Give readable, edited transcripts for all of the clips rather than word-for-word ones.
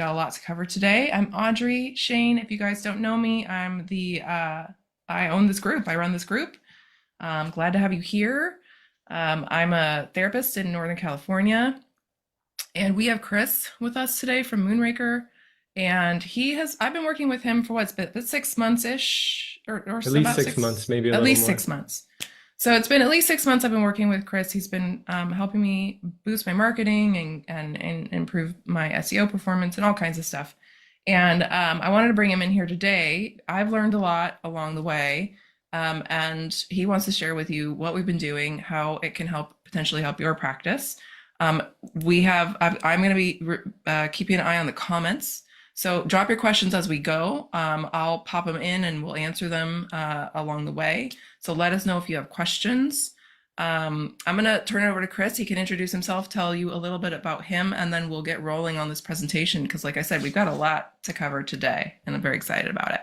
Got a lot to cover today. I'm Audrey Shane. If you guys don't know me, I own this group. I run this group. I'm glad to have you here. I'm a therapist in Northern California, and we have Chris with us today from Moonraker. And I've been working with him for what's been 6 months ish, or At so least about 6 months, maybe a at little least more. 6 months. So it's been at least 6 months I've been working with Chris. He's been helping me boost my marketing and improve my SEO performance and all kinds of stuff. And I wanted to bring him in here today. I've learned a lot along the way, and he wants to share with you what we've been doing, how it can potentially help your practice. Um, I'm going to be keeping an eye on the comments. So drop your questions as we go. I'll pop them in and we'll answer them along the way. So let us know if you have questions. I'm going to turn it over to Chris. He can introduce himself, tell you a little bit about him, and then we'll get rolling on this presentation because, like I said, we've got a lot to cover today, and I'm very excited about it.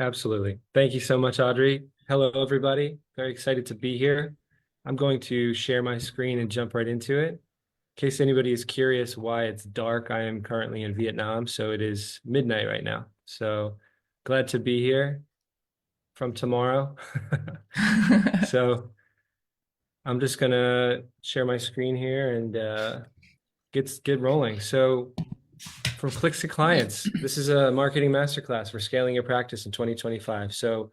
Absolutely. Thank you so much, Audrey. Hello, everybody. Very excited to be here. I'm going to share my screen and jump right into it. In case anybody is curious why it's dark, I am currently in Vietnam, so it is midnight right now. So glad to be here from tomorrow. So I'm just gonna share my screen here and get rolling. So from clicks to clients, this is a marketing masterclass for scaling your practice in 2025. So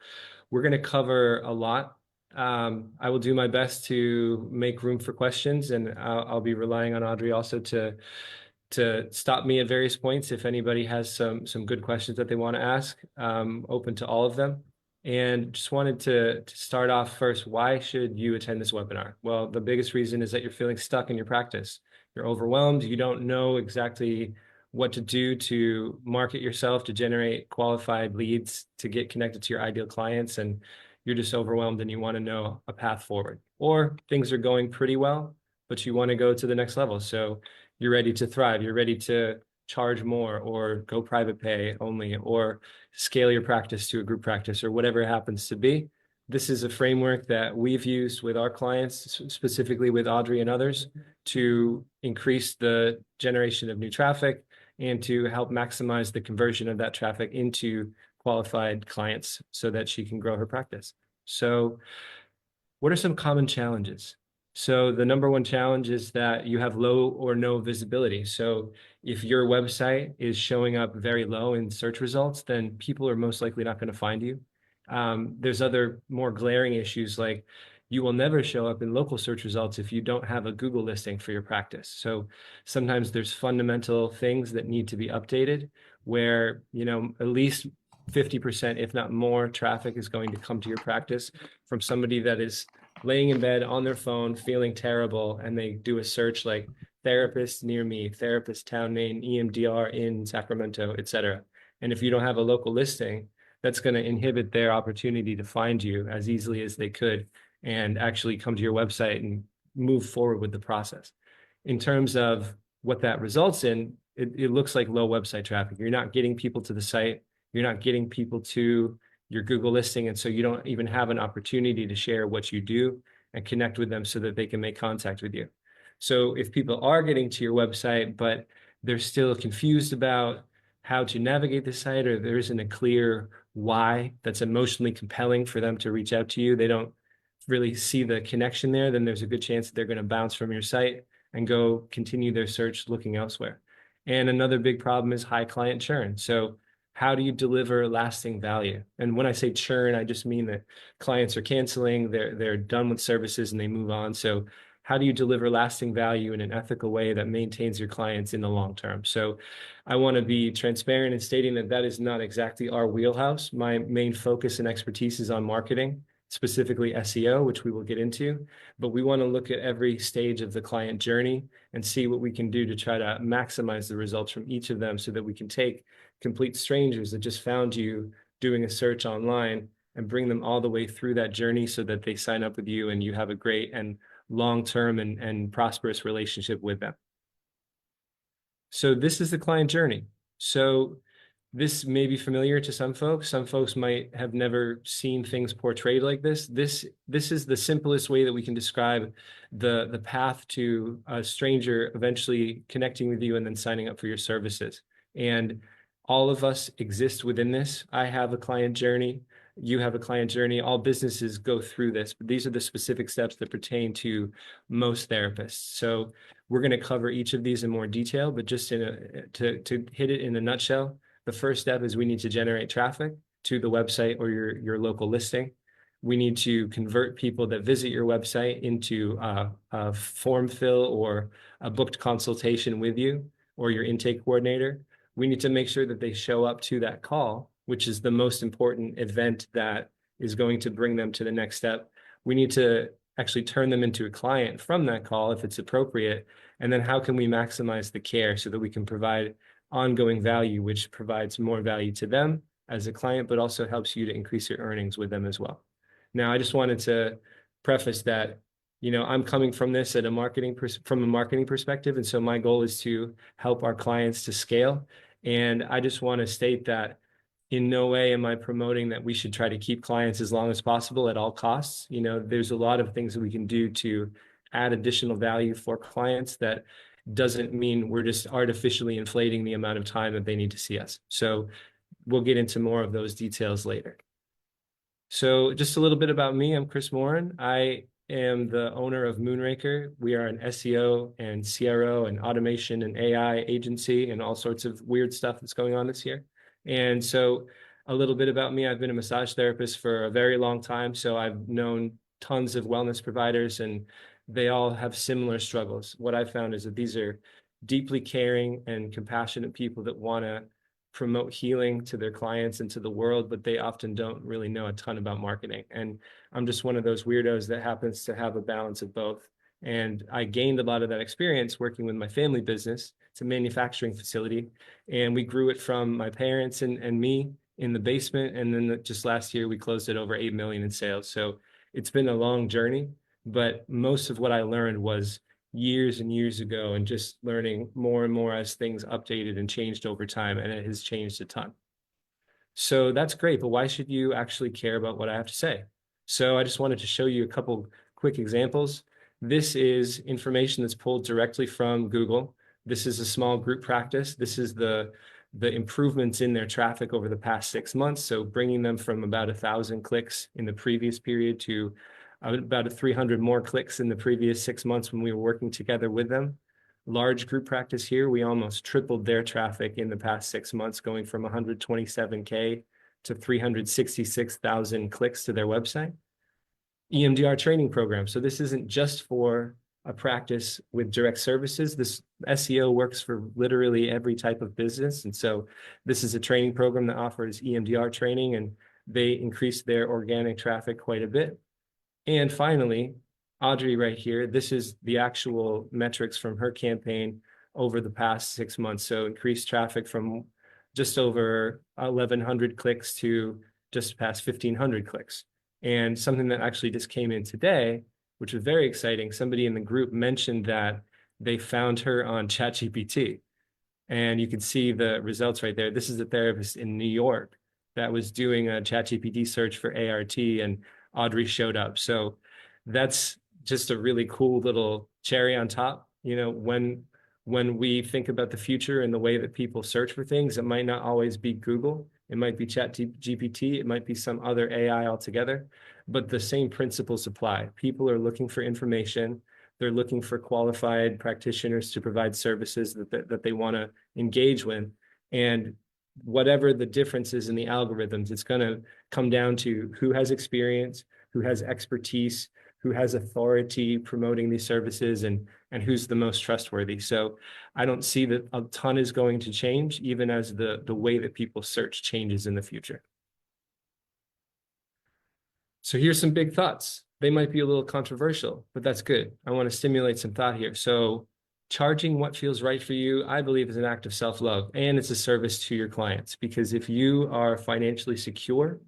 we're going to cover a lot. I will do my best to make room for questions, and I'll be relying on Audrey also to stop me at various points if anybody has some good questions that they want to ask. Open to all of them. And just wanted to start off first. Why should you attend this webinar? Well, the biggest reason is that you're feeling stuck in your practice. You're overwhelmed. You don't know exactly what to do to market yourself, to generate qualified leads, to get connected to your ideal clients, and you're just overwhelmed and you want to know a path forward. Or things are going pretty well, but you want to go to the next level. So you're ready to thrive. You're ready to charge more or go private pay only or scale your practice to a group practice or whatever it happens to be. This is a framework that we've used with our clients, specifically with Audrey and others, to increase the generation of new traffic and to help maximize the conversion of that traffic into qualified clients so that she can grow her practice. So what are some common challenges? So the number one challenge is that you have low or no visibility. So if your website is showing up very low in search results, then people are most likely not going to find you. There's other more glaring issues like you will never show up in local search results if you don't have a Google listing for your practice. So sometimes there's fundamental things that need to be updated where, at least 50%, if not more, traffic is going to come to your practice from somebody that is laying in bed on their phone, feeling terrible, and they do a search like therapist near me, therapist town name, EMDR in Sacramento, etc. And if you don't have a local listing, that's going to inhibit their opportunity to find you as easily as they could and actually come to your website and move forward with the process. In terms of what that results in, it looks like low website traffic. You're not getting people to the site. You're not getting people to your Google listing. And so you don't even have an opportunity to share what you do and connect with them so that they can make contact with you. So if people are getting to your website, but they're still confused about how to navigate the site, or there isn't a clear why that's emotionally compelling for them to reach out to you, they don't really see the connection there, then there's a good chance that they're going to bounce from your site and go continue their search looking elsewhere. And another big problem is high client churn. So how do you deliver lasting value? And when I say churn, I just mean that clients are canceling, they're done with services and they move on. So how do you deliver lasting value in an ethical way that maintains your clients in the long term? So I want to be transparent in stating that that is not exactly our wheelhouse. My main focus and expertise is on marketing, specifically SEO, which we will get into, but we want to look at every stage of the client journey and see what we can do to try to maximize the results from each of them so that we can take complete strangers that just found you doing a search online and bring them all the way through that journey so that they sign up with you and you have a great and long-term and prosperous relationship with them. So this is the client journey. So this may be familiar to some folks. Some folks might have never seen things portrayed like this. This is the simplest way that we can describe the path to a stranger eventually connecting with you and then signing up for your services. And all of us exist within this. I have a client journey. You have a client journey. All businesses go through this, but these are the specific steps that pertain to most therapists. So we're going to cover each of these in more detail, but just to hit it in a nutshell, the first step is we need to generate traffic to the website or your local listing. We need to convert people that visit your website into a form fill or a booked consultation with you or your intake coordinator. We need to make sure that they show up to that call, which is the most important event that is going to bring them to the next step. We need to actually turn them into a client from that call if it's appropriate. And then how can we maximize the care so that we can provide ongoing value, which provides more value to them as a client, but also helps you to increase your earnings with them as well. Now, I just wanted to preface that, I'm coming from this from a marketing perspective. And so my goal is to help our clients to scale. And I just want to state that in no way am I promoting that we should try to keep clients as long as possible at all costs. There's a lot of things that we can do to add additional value for clients that doesn't mean we're just artificially inflating the amount of time that they need to see us. So we'll get into more of those details later. So just a little bit about me. I'm Chris Morin. I am the owner of Moonraker. We are an SEO and CRO and automation and AI agency and all sorts of weird stuff that's going on this year. And so a little bit about me, I've been a massage therapist for a very long time. So I've known tons of wellness providers and they all have similar struggles. What I found is that these are deeply caring and compassionate people that want to promote healing to their clients and to the world, but they often don't really know a ton about marketing. And I'm just one of those weirdos that happens to have a balance of both. And I gained a lot of that experience working with my family business. It's a manufacturing facility. And we grew it from my parents and me in the basement. And then just last year, we closed it over 8 million in sales. So it's been a long journey, but most of what I learned was years and years ago and just learning more and more as things updated and changed over time, and it has changed a ton. So that's great, but why should you actually care about what I have to say? So I just wanted to show you a couple quick examples. This is information that's pulled directly from Google. This is a small group practice. This is the improvements in their traffic over the past 6 months. So bringing them from about 1,000 clicks in the previous period to about 300 more clicks in the previous 6 months when we were working together with them. Large group practice here, we almost tripled their traffic in the past 6 months, going from 127K to 366,000 clicks to their website. EMDR training program. So this isn't just for a practice with direct services. This SEO works for literally every type of business. And so this is a training program that offers EMDR training, and they increased their organic traffic quite a bit. And finally, Audrey right here, this is the actual metrics from her campaign over the past 6 months. So increased traffic from just over 1,100 clicks to just past 1,500 clicks. And something that actually just came in today, which was very exciting, somebody in the group mentioned that they found her on ChatGPT. And you can see the results right there. This is a therapist in New York that was doing a ChatGPT search for ART, and Audrey showed up. So that's just a really cool little cherry on top. When we think about the future and the way that people search for things, it might not always be Google. It might be ChatGPT. It might be some other AI altogether, but the same principles apply. People are looking for information. They're looking for qualified practitioners to provide services that they want to engage with. And whatever the differences in the algorithms, it's going to come down to who has experience, who has expertise, who has authority promoting these services, and who's the most trustworthy. So I don't see that a ton is going to change, even as the way that people search changes in the future. So here's some big thoughts. They might be a little controversial, but that's good. I want to stimulate some thought here. So charging what feels right for you, I believe, is an act of self-love, and it's a service to your clients. Because if you are financially secure,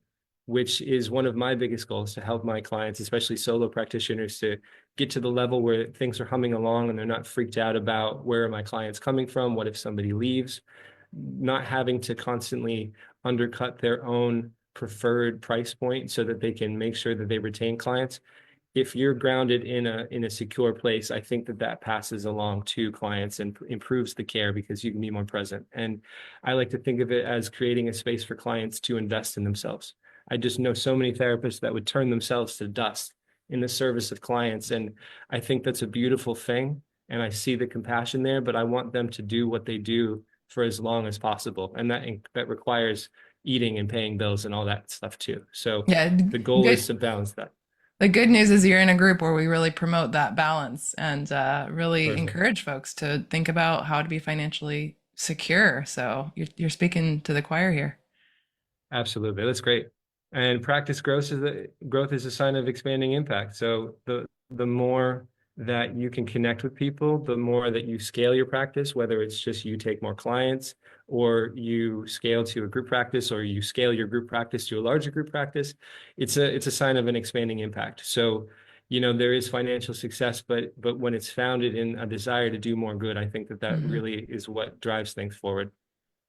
which is one of my biggest goals, to help my clients, especially solo practitioners, to get to the level where things are humming along and they're not freaked out about where are my clients coming from, what if somebody leaves, not having to constantly undercut their own preferred price point so that they can make sure that they retain clients. if you're grounded in a secure place, I think that that passes along to clients and improves the care because you can be more present. And I like to think of it as creating a space for clients to invest in themselves. I just know so many therapists that would turn themselves to dust in the service of clients. And I think that's a beautiful thing. And I see the compassion there, but I want them to do what they do for as long as possible. And that requires eating and paying bills and all that stuff too. So Yeah, the goal is good. to balance that. The good news is you're in a group where we really promote that balance and really Perfect. encourage folks to think about how to be financially secure. So you're speaking to the choir here. Absolutely. That's great. And practice growth is a sign of expanding impact. So the more that you can connect with people, the more that you scale your practice, whether it's just you take more clients or you scale to a group practice or you scale your group practice to a larger group practice, it's a sign of an expanding impact. So, there is financial success, but when it's founded in a desire to do more good, I think that that Hmm. really is what drives things forward.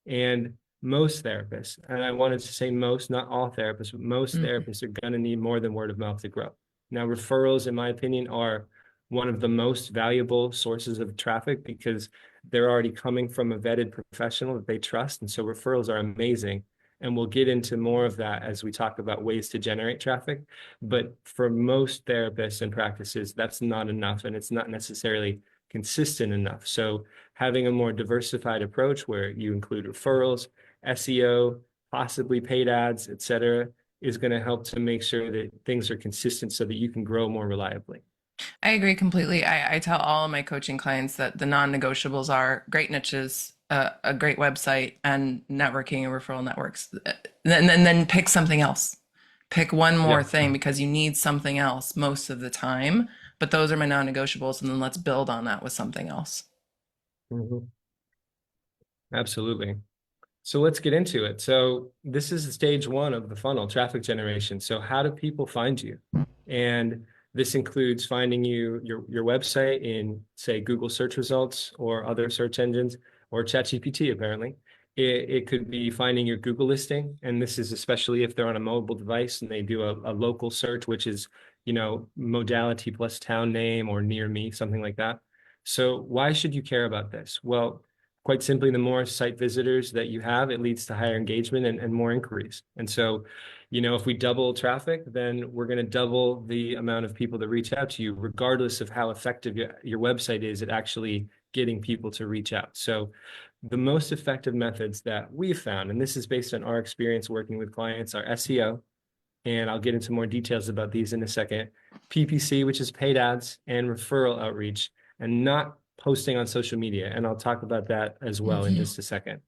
And most therapists, and I wanted to say most, not all therapists, but most Hmm. therapists are going to need more than word of mouth to grow. Now, referrals, in my opinion, are one of the most valuable sources of traffic because they're already coming from a vetted professional that they trust. And so referrals are amazing. And we'll get into more of that as we talk about ways to generate traffic. But for most therapists and practices, that's not enough. And it's not necessarily consistent enough. So having a more diversified approach where you include referrals, SEO, possibly paid ads, et cetera, is going to help to make sure that things are consistent so that you can grow more reliably. I agree completely. I tell all of my coaching clients that the non-negotiables are great niches, a great website, and networking and referral networks. Then pick something else. Pick one more Yeah. thing because you need something else most of the time. But those are my non-negotiables, and then let's build on that with something else. Mhm. Absolutely. So let's get into it. So this is stage one of the funnel, traffic generation. So how do people find you? And this includes finding your website in, say, Google search results or other search engines or ChatGPT, apparently. It could be finding your Google listing. And this is especially if they're on a mobile device and they do a local search, which is, modality plus town name or near me, something like that. So why should you care about this? Well, quite simply, the more site visitors that you have, it leads to higher engagement and more inquiries. And so, if we double traffic, then we're going to double the amount of people that reach out to you, regardless of how effective your website is at actually getting people to reach out. So the most effective methods that we've found, and this is based on our experience working with clients, are SEO, and I'll get into more details about these in a second. PPC, which is paid ads, and referral outreach, and not posting on social media. And I'll talk about that as well in Mhm. just a second.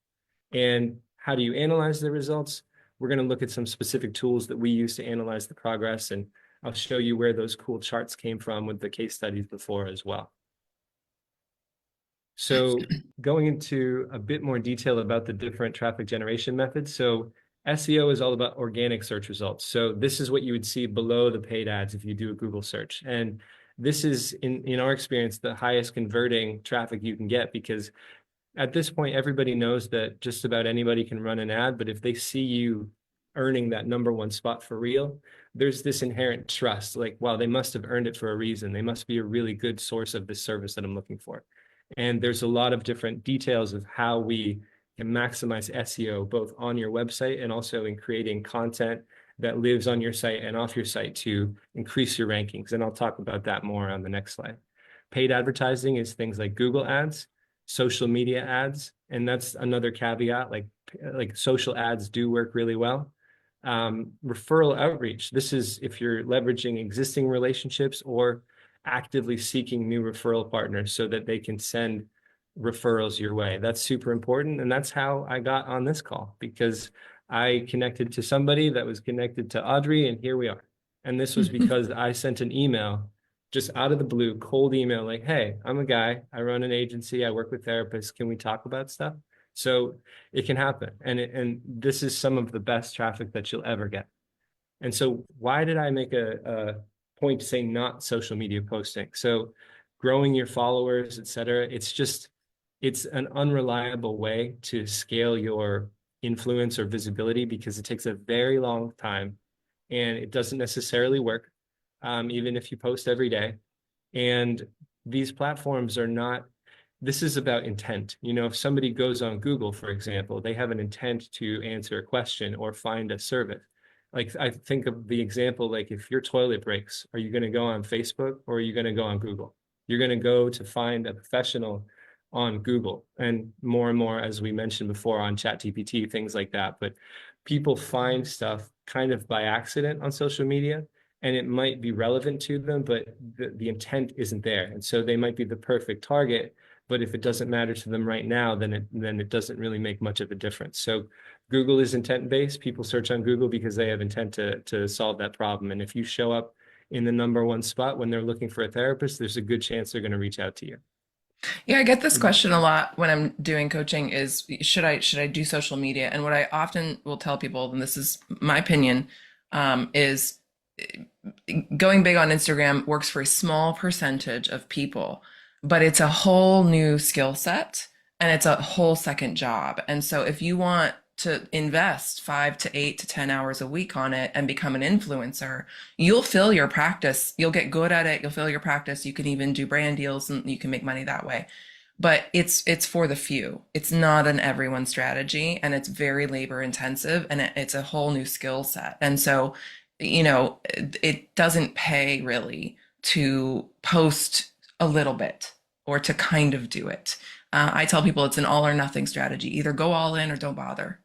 And how do you analyze the results? We're going to look at some specific tools that we use to analyze the progress, and I'll show you where those cool charts came from with the case studies before as well. So going into a bit more detail about the different traffic generation methods. So SEO is all about organic search results. So this is what you would see below the paid ads if you do a Google search. And this is, in our experience, the highest converting traffic you can get because at this point, everybody knows that just about anybody can run an ad, but if they see you earning that number one spot for real, there's this inherent trust, like, wow, they must have earned it for a reason. They must be a really good source of this service that I'm looking for. And there's a lot of different details of how we can maximize SEO, both on your website and also in creating content that lives on your site and off your site to increase your rankings. And I'll talk about that more on the next slide. Paid advertising is things like Google ads, social media ads, and that's another caveat, like social ads do work really well. Referral outreach. This is if you're leveraging existing relationships or actively seeking new referral partners so that they can send referrals your way. That's super important. And that's how I got on this call because I connected to somebody that was connected to Audrey, and here we are. And this was because I sent an email just out of the blue, cold email, like, hey, I'm a guy, I run an agency, I work with therapists. Can we talk about stuff? So it can happen. And this is some of the best traffic that you'll ever get. And so why did I make a point to say not social media posting? So growing your followers, et cetera, it's an unreliable way to scale your influence or visibility because it takes a very long time and it doesn't necessarily work. even if you post every day. And these platforms are not, this is about intent. You know, if somebody goes on Google, for example, they have an intent to answer a question or find a service. Like I think of the example, like if your toilet breaks, are you going to go on Facebook or are you going to go on Google? You're going to go to find a professional on Google, and more, as we mentioned before, on ChatGPT, things like that. But people find stuff kind of by accident on social media, and it might be relevant to them, but the intent isn't there. And so they might be the perfect target, but if it doesn't matter to them right now, then it doesn't really make much of a difference. So Google is intent-based. People search on Google because they have intent to solve that problem. And if you show up in the #1 spot when they're looking for a therapist, there's a good chance they're going to reach out to you. Yeah, I get this question a lot when I'm doing coaching is should I do social media? And what I often will tell people, and this is my opinion, is going big on Instagram works for a small percentage of people, but it's a whole new skill set and it's a whole second job. And so if you want to invest 5 to 8 to 10 hours a week on it and become an influencer, you'll fill your practice. You'll get good at it. You'll fill your practice. You can even do brand deals and you can make money that way. But it's for the few. It's not an everyone strategy, and it's very labor intensive, and it's a whole new skill set. And so, it doesn't pay really to post a little bit or to kind of do it. I tell people it's an all or nothing strategy. Either go all in or don't bother.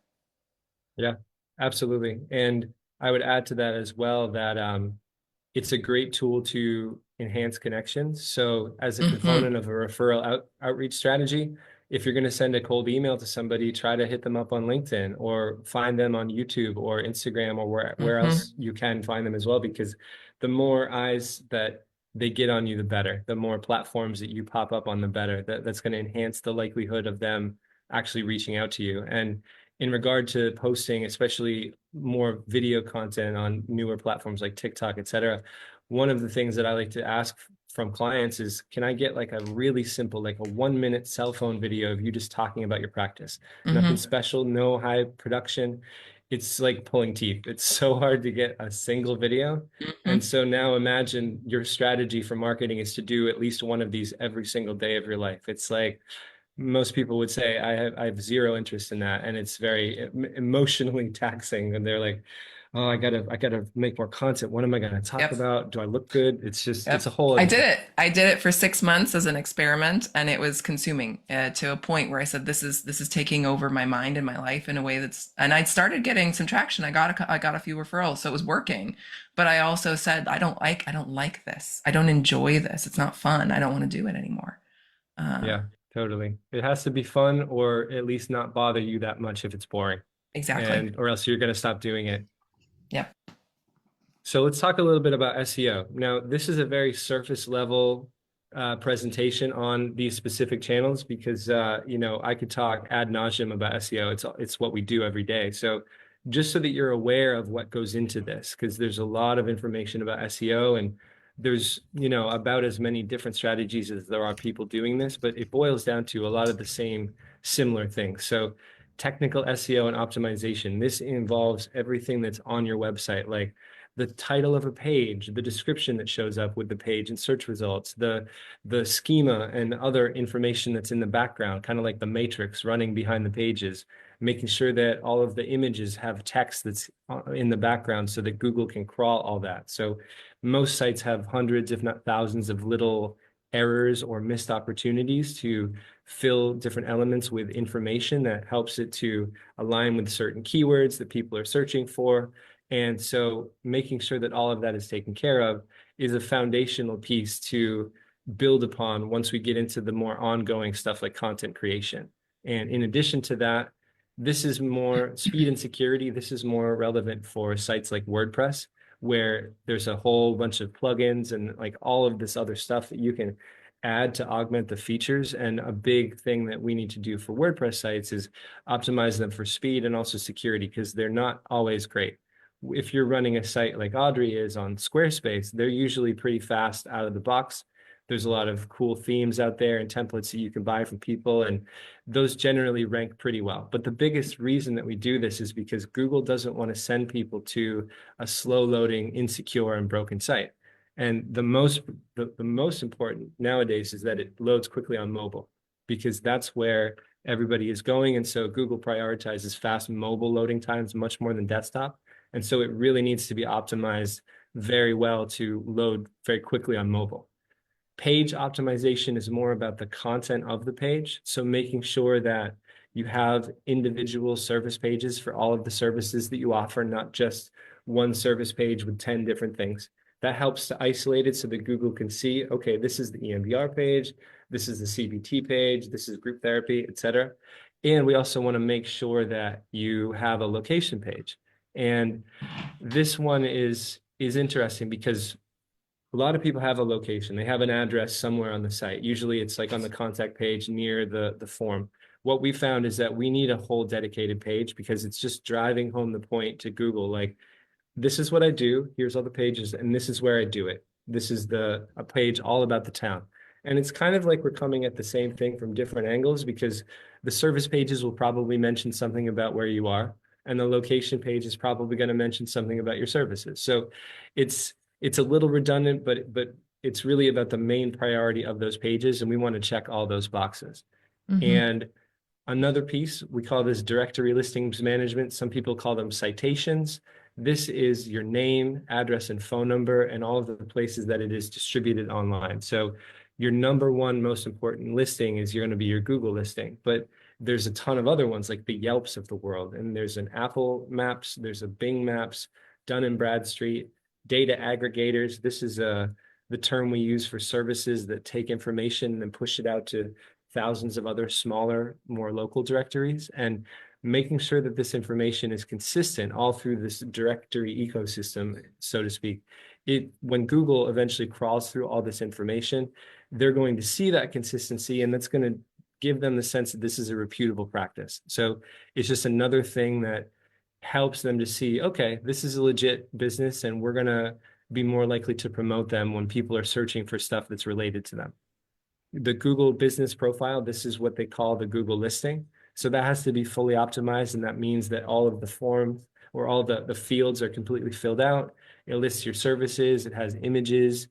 Yeah, absolutely. And I would add to that as well that it's a great tool to enhance connections. So as a Hmm. component of a referral outreach strategy, if you're going to send a cold email to somebody, try to hit them up on LinkedIn or find them on YouTube or Instagram or where Hmm. else you can find them as well, because the more eyes that they get on you, the better. The more platforms that you pop up on, the better. That's going to enhance the likelihood of them actually reaching out to you. And in regard to posting, especially more video content on newer platforms like TikTok, et cetera, one of the things that I like to ask from clients is, can I get like a really simple, like a 1 minute cell phone video of you just talking about your practice? Nothing Hmm. special, no high production. It's like pulling teeth. It's so hard to get a single video. And Hmm. so now imagine your strategy for marketing is to do at least one of these every single day of your life. It's like, most people would say I have zero interest in that, and it's very emotionally taxing. And they're like, "Oh, I gotta make more content. What am I gonna talk Yep. about? Do I look good?" It's Yep. a whole I other did thing. it. I did it for 6 months as an experiment, and it was consuming to a point where I said, "This is taking over my mind and my life in a way that's." And I started getting some traction. I got a few referrals, so it was working. But I also said, I don't like this. I don't enjoy this. It's not fun. I don't want to do it anymore." Uh, Yeah, totally. It has to be fun, or at least not bother you that much if it's boring, exactly. and or else you're gonna stop doing it. Yep. So let's talk a little bit about SEO. Now, this is a very surface level presentation on these specific channels because I could talk ad nauseum about SEO. It's what we do every day. So just so that you're aware of what goes into this, because there's a lot of information about SEO, and there's about as many different strategies as there are people doing this, but it boils down to a lot of the same similar things. So technical SEO and optimization. This involves everything that's on your website, like the title of a page, the description that shows up with the page and search results, the schema and other information that's in the background, kind of like the matrix running behind the pages, making sure that all of the images have text that's in the background so that Google can crawl all that. So most sites have hundreds, if not thousands, of little errors or missed opportunities to fill different elements with information that helps it to align with certain keywords that people are searching for. And so making sure that all of that is taken care of is a foundational piece to build upon once we get into the more ongoing stuff like content creation. And in addition to that, this is more speed and security. This is more relevant for sites like WordPress, where there's a whole bunch of plugins and like all of this other stuff that you can add to augment the features. And a big thing that we need to do for WordPress sites is optimize them for speed and also security, because they're not always great. If you're running a site like Audrey is on Squarespace, they're usually pretty fast out of the box. There's a lot of cool themes out there and templates that you can buy from people, and those generally rank pretty well. But the biggest reason that we do this is because Google doesn't want to send people to a slow loading, insecure, and broken site. And the most important nowadays is that it loads quickly on mobile because that's where everybody is going. And so Google prioritizes fast mobile loading times much more than desktop. And so it really needs to be optimized very well to load very quickly on mobile. Page optimization is more about the content of the page. So making sure that you have individual service pages for all of the services that you offer, not just one service page with 10 different things. That helps to isolate it so that Google can see, okay, this is the EMDR page, this is the CBT page, this is group therapy, etc. And we also want to make sure that you have a location page. And this one is interesting because a lot of people have a location. They have an address somewhere on the site. Usually it's like on the contact page near the form. What we found is that we need a whole dedicated page because it's just driving home the point to Google. Like, this is what I do. Here's all the pages, and this is where I do it. This is a page all about the town. And it's kind of like we're coming at the same thing from different angles because the service pages will probably mention something about where you are, and the location page is probably going to mention something about your services. So it's a little redundant, but it's really about the main priority of those pages, and we want to check all those boxes. Mm-hmm. And another piece, we call this directory listings management. Some people call them citations. This is your name, address, and phone number, and all of the places that it is distributed online. So your number one most important listing is going to be your Google listing, but there's a ton of other ones like the Yelps of the world, and there's an Apple Maps, there's a Bing Maps, Dun & Bradstreet, data aggregators. This is the term we use for services that take information and push it out to thousands of other smaller, more local directories, and making sure that this information is consistent all through this directory ecosystem, so to speak. When Google eventually crawls through all this information, they're going to see that consistency, and that's going to give them the sense that this is a reputable practice. So it's just another thing that helps them to see, okay, this is a legit business, and we're going to be more likely to promote them when people are searching for stuff that's related to them. The Google business profile, this is what they call the Google listing. So that has to be fully optimized, and that means that all of the forms or all the fields are completely filled out. It lists your services, it has images,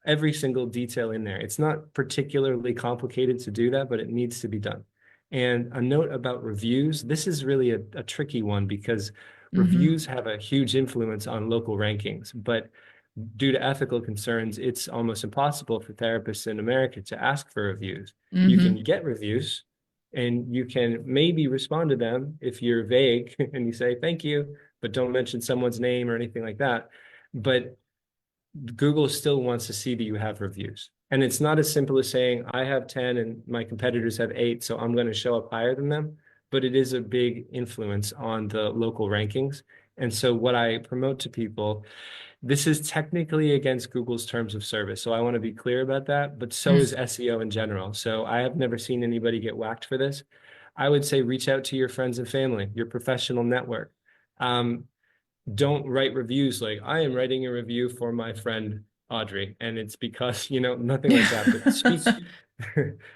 every single detail in there. It's not particularly complicated to do that, but it needs to be done. And a note about reviews, this is really a tricky one because Mm-hmm. reviews have a huge influence on local rankings, but due to ethical concerns, it's almost impossible for therapists in America to ask for reviews. You Mm-hmm. can get reviews and you can maybe respond to them if you're vague and you say, thank you, but don't mention someone's name or anything like that. But Google still wants to see that you have reviews. And it's not as simple as saying, I have 10 and my competitors have 8, so I'm going to show up higher than them. But it is a big influence on the local rankings. And so what I promote to people, this is technically against Google's terms of service. So I want to be clear about that, but so is SEO in general. So I have never seen anybody get whacked for this. I would say reach out to your friends and family, your professional network. Um, don't write reviews like I am writing a review for my friend Audrey, and it's because, nothing like that, but speak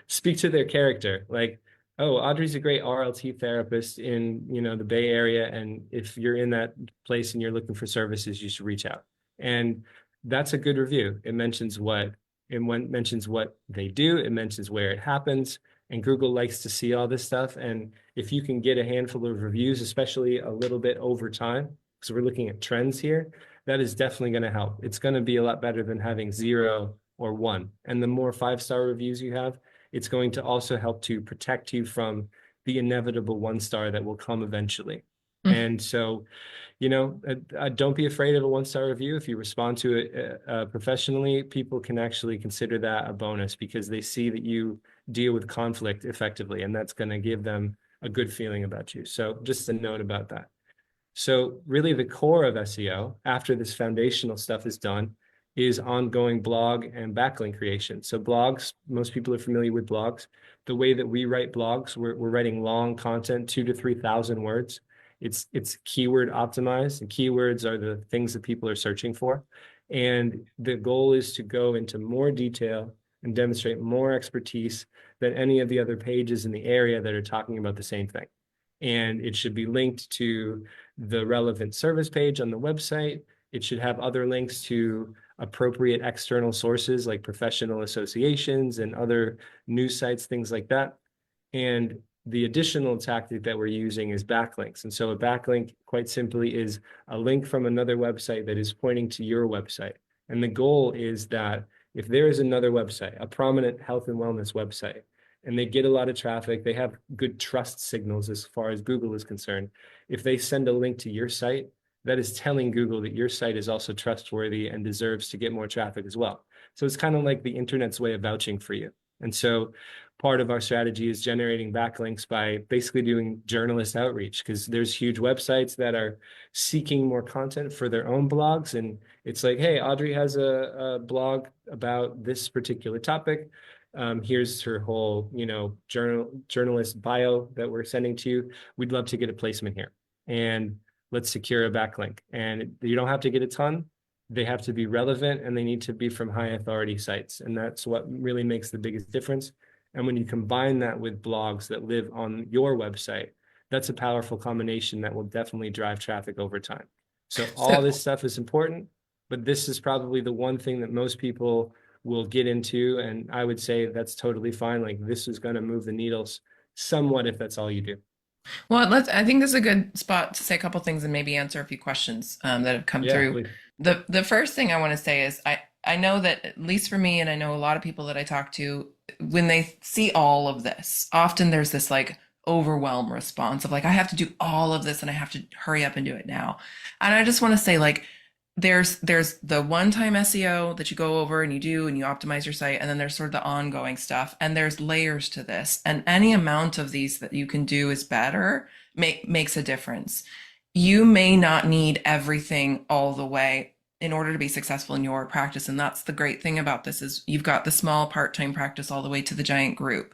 speak to their character. Like, oh, Audrey's a great RLT therapist in, the Bay Area, and if you're in that place and you're looking for services, you should reach out. And that's a good review. Mentions what they do, it mentions where it happens, and Google likes to see all this stuff. And if you can get a handful of reviews, especially a little bit over time, because we're looking at trends here, that is definitely going to help. It's going to be a lot better than having 0 or 1. And the more 5-star reviews you have, it's going to also help to protect you from the inevitable 1-star that will come eventually. And so, don't be afraid of a 1-star review. If you respond to it professionally, people can actually consider that a bonus because they see that you deal with conflict effectively, and that's going to give them a good feeling about you. So just a note about that. So really the core of SEO, after this foundational stuff is done, is ongoing blog and backlink creation. So blogs, most people are familiar with blogs. The way that we write blogs, we're writing long content, 2,000 to 3,000 words. It's keyword optimized, and keywords are the things that people are searching for. And the goal is to go into more detail and demonstrate more expertise than any of the other pages in the area that are talking about the same thing. And it should be linked to the relevant service page on the website. It should have other links to appropriate external sources like professional associations and other news sites, things like that. And the additional tactic that we're using is backlinks. And so a backlink, quite simply, is a link from another website that is pointing to your website. And the goal is that if there is another website, a prominent health and wellness website, and they get a lot of traffic, they have good trust signals as far as Google is concerned. If they send a link to your site, that is telling Google that your site is also trustworthy and deserves to get more traffic as well. So it's kind of like the internet's way of vouching for you. And so part of our strategy is generating backlinks by basically doing journalist outreach, because there's huge websites that are seeking more content for their own blogs. And it's like, hey, Audrey has a blog about this particular topic. Here's her whole, journalist bio that we're sending to you. We'd love to get a placement here. And let's secure a backlink. And you don't have to get a ton. They have to be relevant and they need to be from high authority sites. And that's what really makes the biggest difference. And when you combine that with blogs that live on your website, that's a powerful combination that will definitely drive traffic over time. So all this stuff is important, but this is probably the one thing that most people will get into. And I would say that's totally fine. Like, this is going to move the needles somewhat if that's all you do. Well, I think this is a good spot to say a couple things and maybe answer a few questions that have come Yeah, through. please. The first thing I want to say is I know that, at least for me, and I know a lot of people that I talk to, when they see all of this, often there's this like overwhelm response of like, I have to do all of this and I have to hurry up and do it now. And I just want to say, like, there's the one-time SEO that you go over and you do and you optimize your site, and then there's sort of the ongoing stuff, and there's layers to this, and any amount of these that you can do is better, makes a difference. You may not need everything all the way in order to be successful in your practice, and that's the great thing about this, is you've got the small part-time practice all the way to the giant group.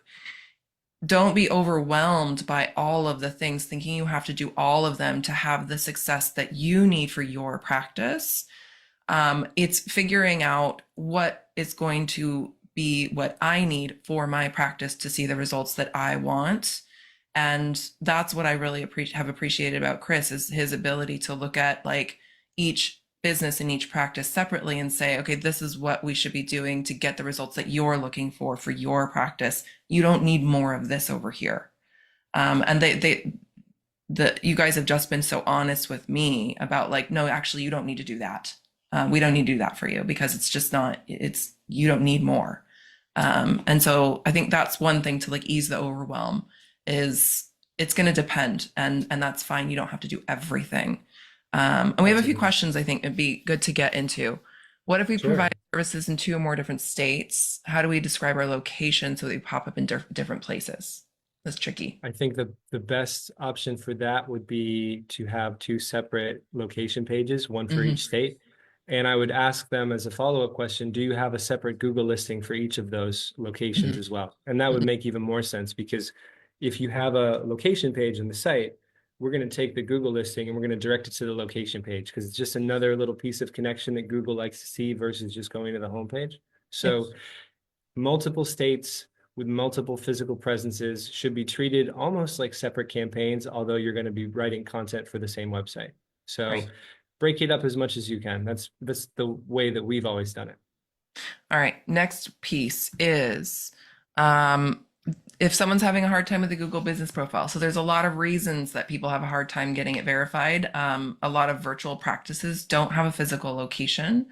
Don't be overwhelmed by all of the things, thinking you have to do all of them to have the success that you need for your practice. It's figuring out what is going to be what I need for my practice to see the results that I want. And that's what I really have appreciated about Chris, is his ability to look at like each business and each practice separately and say, okay, this is what we should be doing to get the results that you're looking for your practice. You don't need more of this over here. And you guys have just been so honest with me about like, no, actually, you don't need to do that. We don't need to do that for you, because it's just not, you don't need more. And so I think that's one thing to like ease the overwhelm, is it's going to depend, and that's fine. You don't have to do everything. And we have a few questions I think it'd be good to get into. What if we provide services in 2 or more different states? How do we describe our location so that we pop up in different places? That's tricky. I think the best option for that would be to have 2 separate location pages, one for each state. And I would ask them as a follow-up question, do you have a separate Google listing for each of those locations as well? And that would make even more sense, because if you have a location page on the site, we're going to take the Google listing and we're going to direct it to the location page, because it's just another little piece of connection that Google likes to see versus just going to the homepage. So yes, multiple states with multiple physical presences should be treated almost like separate campaigns, although you're going to be writing content for the same website. So break it up as much as you can. That's the way that we've always done it. All right. Next piece is if someone's having a hard time with the Google business profile. So there's a lot of reasons that people have a hard time getting it verified. A lot of virtual practices don't have a physical location,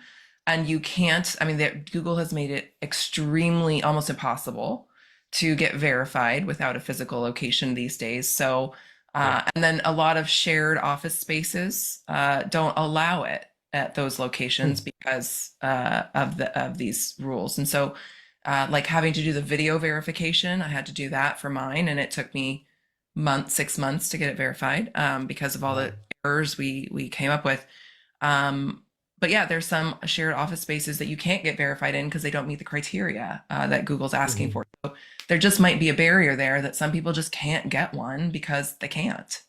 and you can't, I mean, Google has made it extremely, almost impossible to get verified without a physical location these days. So, and then a lot of shared office spaces don't allow it at those locations because of these rules. And so like having to do the video verification, I had to do that for mine, and it took me 6 months to get it verified because of all the errors we came up with. But yeah, there's some shared office spaces that you can't get verified in because they don't meet the criteria that Google's asking for. So there just might be a barrier there that some people just can't get one because they can't.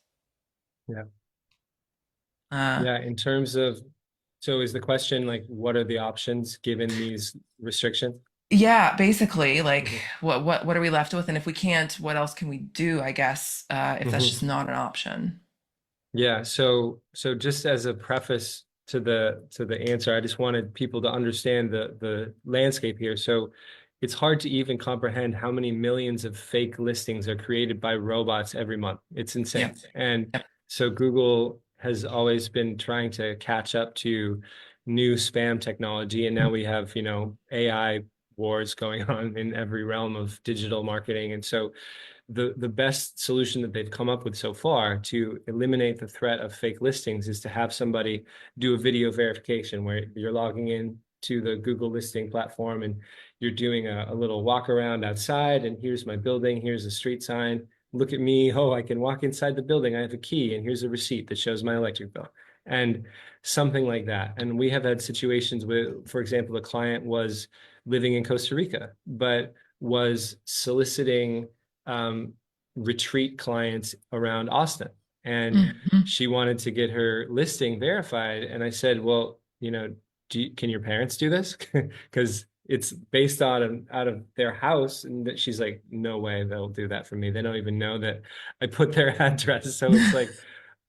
Yeah. Yeah. In terms of, so is the question like, what are the options given these restrictions? Yeah, basically, like what are we left with? And if we can't, what else can we do, I guess, if that's just not an option? Yeah, so just as a preface to the answer. I just wanted people to understand the landscape here. So it's hard to even comprehend how many millions of fake listings are created by robots every month. It's insane. Yep. And Yep. so Google has always been trying to catch up to new spam technology. And now we have, AI wars going on in every realm of digital marketing. And so the best solution that they've come up with so far to eliminate the threat of fake listings is to have somebody do a video verification where you're logging in to the Google listing platform and you're doing a little walk around outside, and here's my building, here's a street sign. Look at me. Oh, I can walk inside the building. I have a key, and here's a receipt that shows my electric bill. And something like that. And we have had situations with, for example, a client was living in Costa Rica, but was soliciting retreat clients around Austin. And Mhm. she wanted to get her listing verified. And I said, well, can your parents do this? Because it's based on out of their house. And that she's like, no way they'll do that for me. They don't even know that I put their address. So it's like,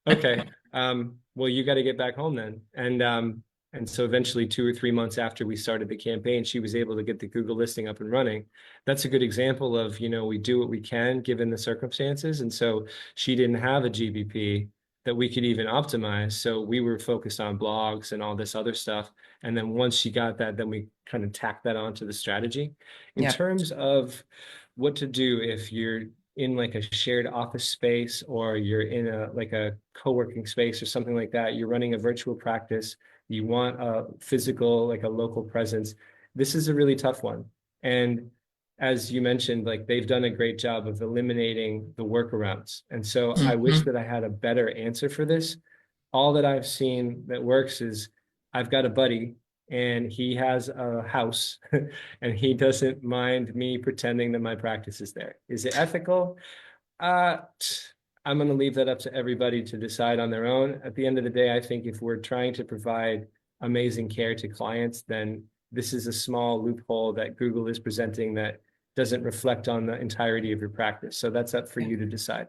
okay, well, you got to get back home then. And so eventually 2 or 3 months after we started the campaign, she was able to get the Google listing up and running. That's a good example of, we do what we can given the circumstances. And so she didn't have a GBP that we could even optimize. So we were focused on blogs and all this other stuff. And then once she got that, then we kind of tacked that onto the strategy. In Yep. terms of what to do if you're in like a shared office space, or you're in a co-working space or something like that, you're running a virtual practice, you want a physical, like a local presence. This is a really tough one. And as you mentioned, like they've done a great job of eliminating the workarounds. And so I wish Mhm. that I had a better answer for this. All that I've seen that works is I've got a buddy and he has a house and he doesn't mind me pretending that my practice is there. Is it ethical? Uh, I'm going to leave that up to everybody to decide on their own. At the end of the day, I think if we're trying to provide amazing care to clients, then this is a small loophole that Google is presenting that doesn't reflect on the entirety of your practice. So that's up for you to decide.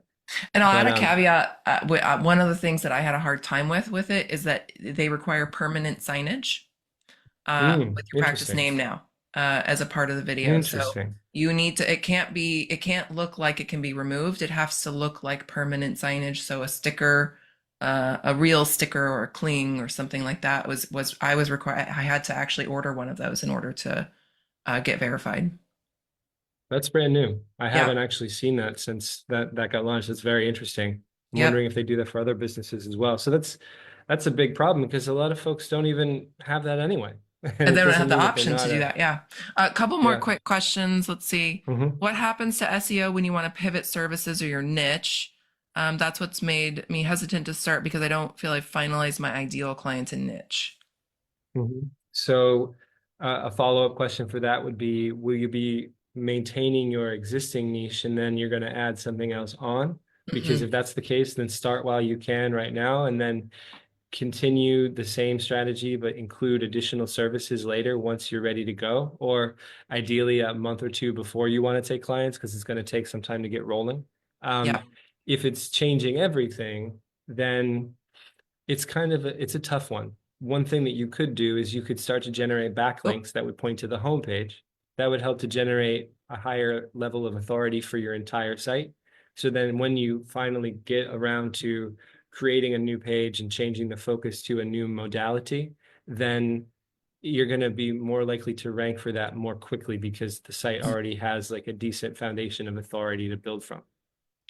And I'll add But a caveat. One of the things that I had a hard time with it is that they require permanent signage with your practice interesting. name now as a part of the video. So Interesting. you need to. It can't look like it can be removed. It has to look like permanent signage. So a sticker, a real sticker or a cling or something like that was I was required. I had to actually order one of those in order to get verified. That's brand new. I Yeah. haven't actually seen that since that got launched. That's very interesting. I'm Yep. wondering if they do that for other businesses as well. So that's a big problem because a lot of folks don't even have that anyway. And And it they don't doesn't have the mean that they're option to not do a, that. Yeah. A couple more yeah. quick questions. Let's see. Hmm. What happens to SEO when you want to pivot services or your niche? That's what's made me hesitant to start because I don't feel I've finalized my ideal client and niche. So a follow-up question for that would be, will you be maintaining your existing niche and then you're going to add something else on? Because Hmm. if that's the case, then start while you can right now, and then continue the same strategy, but include additional services later once you're ready to go, or ideally a month or two before you want to take clients, because it's going to take some time to get rolling. Yeah. If it's changing everything, then it's a tough one. One thing that you could do is you could start to generate Oh, backlinks that would point to the homepage. That would help to generate a higher level of authority for your entire site. So then when you finally get around to creating a new page and changing the focus to a new modality, then you're going to be more likely to rank for that more quickly because the site already has like a decent foundation of authority to build from.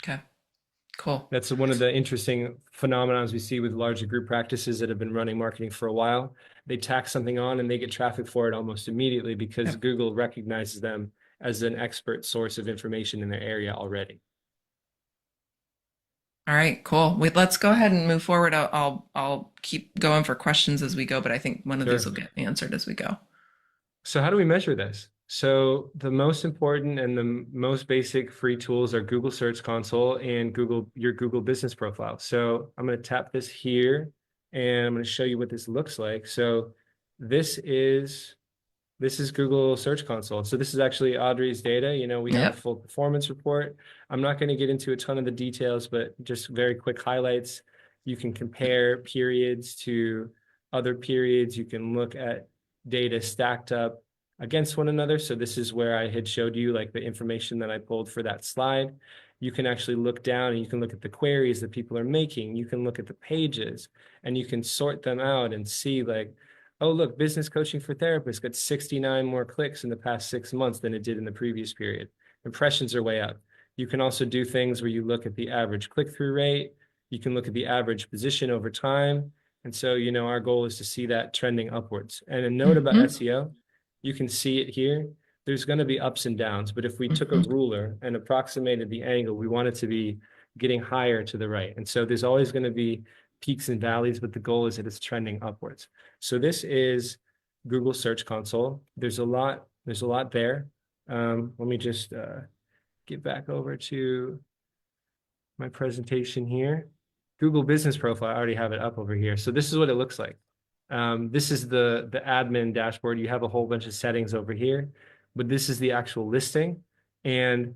okay. Cool. That's one of the interesting phenomenons we see with larger group practices that have been running marketing for a while. They tack something on and they get traffic for it almost immediately because Yep. Google recognizes them as an expert source of information in their area already. All right. Cool. Let's go ahead and move forward. I'll keep going for questions as we go, but I think one of these will Sure. get answered as we go. So how do we measure this? So the most important and the most basic free tools are Google Search Console and your Google Business Profile. So I'm going to tap this here and I'm going to show you what this looks like. So this is This is Google Search Console. So this is actually Audrey's data. We have a Yep. full performance report. I'm not going to get into a ton of the details, but just very quick highlights. You can compare periods to other periods. You can look at data stacked up against one another. So this is where I had showed you like the information that I pulled for that slide. You can actually look down and you can look at the queries that people are making. You can look at the pages and you can sort them out and see like, oh, look, business coaching for therapists got 69 more clicks in the past 6 months than it did in the previous period. Impressions are way up. You can also do things where you look at the average click-through rate. You can look at the average position over time. And so, our goal is to see that trending upwards. And a note about Mm-hmm. SEO, you can see it here. There's going to be ups and downs, but if we took a Mm-hmm. ruler and approximated the angle, we want it to be getting higher to the right. And so there's always going to be peaks and valleys, but the goal is that it's trending upwards. So this is Google Search Console. There's a lot there. Let me just get back over to my presentation here. Google Business Profile, I already have it up over here. So this is what it looks like. This is the admin dashboard. You have a whole bunch of settings over here, but this is the actual listing. And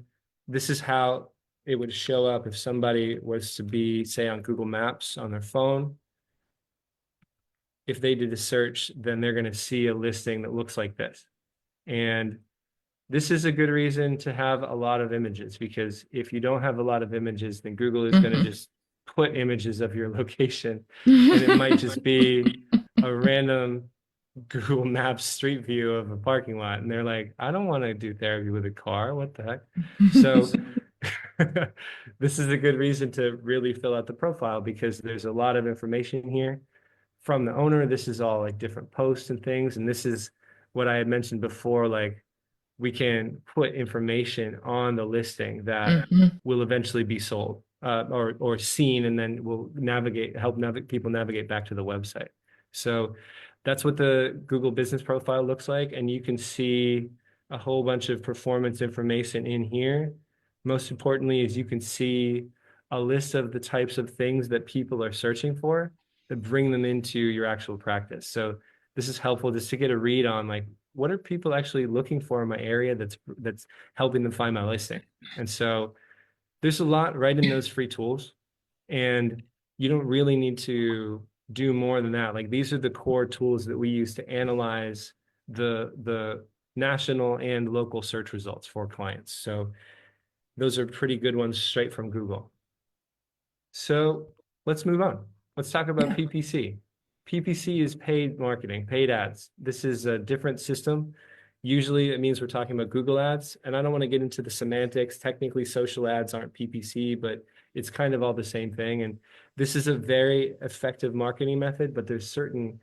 this is how it would show up if somebody was to be, say, on Google Maps on their phone. If they did a search, then they're going to see a listing that looks like this. And this is a good reason to have a lot of images, because if you don't have a lot of images, then Google is going to just put images of your location, and it might just be a random Google Maps street view of a parking lot. And they're like, I don't want to do therapy with a car. What the heck? So this is a good reason to really fill out the profile, because there's a lot of information here from the owner. This is all like different posts and things. And this is what I had mentioned before, like we can put information on the listing that will eventually be sold or seen, and then will help people navigate back to the website. So that's what the Google Business Profile looks like. And you can see a whole bunch of performance information in here. Most importantly is you can see a list of the types of things that people are searching for that bring them into your actual practice. So this is helpful just to get a read on like, what are people actually looking for in my area that's helping them find my listing? And so there's a lot right in those free tools, and you don't really need to do more than that. Like these are the core tools that we use to analyze the national and local search results for clients. So those are pretty good ones straight from Google. So let's move on. Let's talk about PPC. PPC is paid marketing, paid ads. This is a different system. Usually it means we're talking about Google ads, and I don't want to get into the semantics. Technically, social ads aren't PPC, but it's kind of all the same thing. And this is a very effective marketing method, but there's certain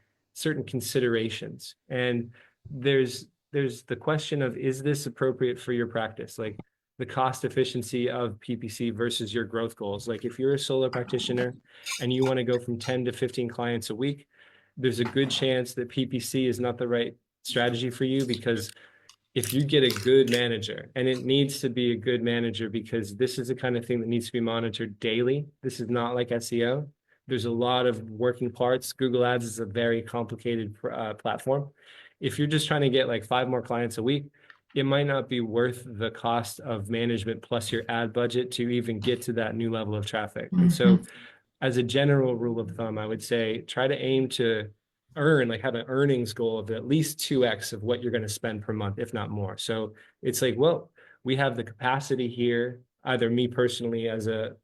considerations. And there's the question of, is this appropriate for your practice? Like the cost efficiency of PPC versus your growth goals. Like if you're a solo practitioner and you want to go from 10 to 15 clients a week, there's a good chance that PPC is not the right strategy for you, because if you get a good manager, and it needs to be a good manager because this is the kind of thing that needs to be monitored daily. This is not like SEO. There's a lot of working parts. Google Ads is a very complicated platform. If you're just trying to get like 5 more clients a week, it might not be worth the cost of management plus your ad budget to even get to that new level of traffic. And so as a general rule of thumb, I would say try to aim to have an earnings goal of at least 2x of what you're going to spend per month, if not more. So it's like, well, we have the capacity here, either me personally as a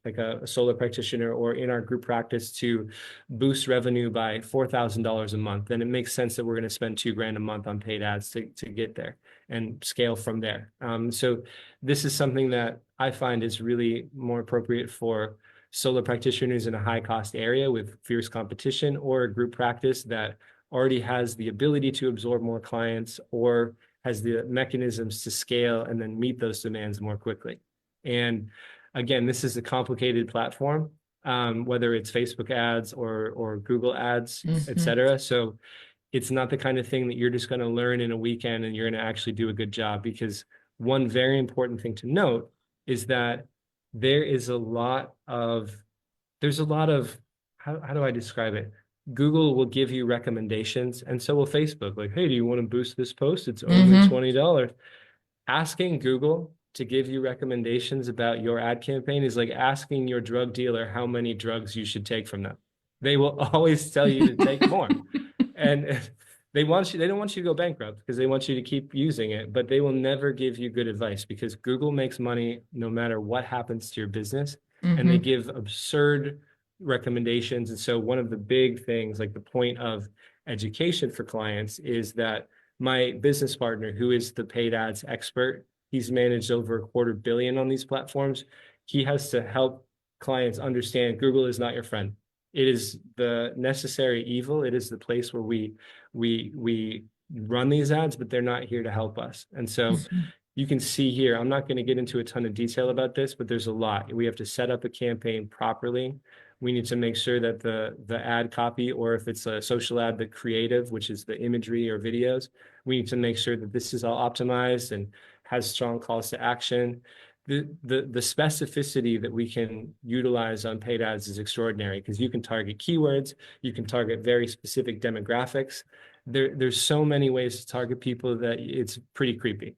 solo practitioner or in our group practice, to boost revenue by $4,000 a month. Then it makes sense that we're going to spend $2,000 a month on paid ads to get there and scale from there. So this is something that I find is really more appropriate for solo practitioners in a high cost area with fierce competition, or a group practice that already has the ability to absorb more clients or has the mechanisms to scale and then meet those demands more quickly. And again, this is a complicated platform, whether it's Facebook ads or Google ads, etc. So it's not the kind of thing that you're just going to learn in a weekend and you're going to actually do a good job, because one very important thing to note is that there's a lot of, how do I describe it? Google will give you recommendations, and so will Facebook. Like, hey, do you want to boost this post? It's only $20. Asking Google to give you recommendations about your ad campaign is like asking your drug dealer how many drugs you should take from them. They will always tell you to take more. and they don't want you to go bankrupt because they want you to keep using it, but they will never give you good advice because Google makes money no matter what happens to your business, and they Mm-hmm. give absurd recommendations. And so one of the big things, like the point of education for clients, is that my business partner, who is the paid ads expert, he's managed over $250 million on these platforms. He has to help clients understand Google is not your friend. It is the necessary evil. It is the place where we run these ads, but they're not here to help us. And so you can see here, I'm not going to get into a ton of detail about this, but there's a lot. We have to set up a campaign properly. We need to make sure that the ad copy, or if it's a social ad, the creative, which is the imagery or videos, we need to make sure that this is all optimized and has strong calls to action. The specificity that we can utilize on paid ads is extraordinary because you can target keywords, you can target very specific demographics. There's so many ways to target people that it's pretty creepy.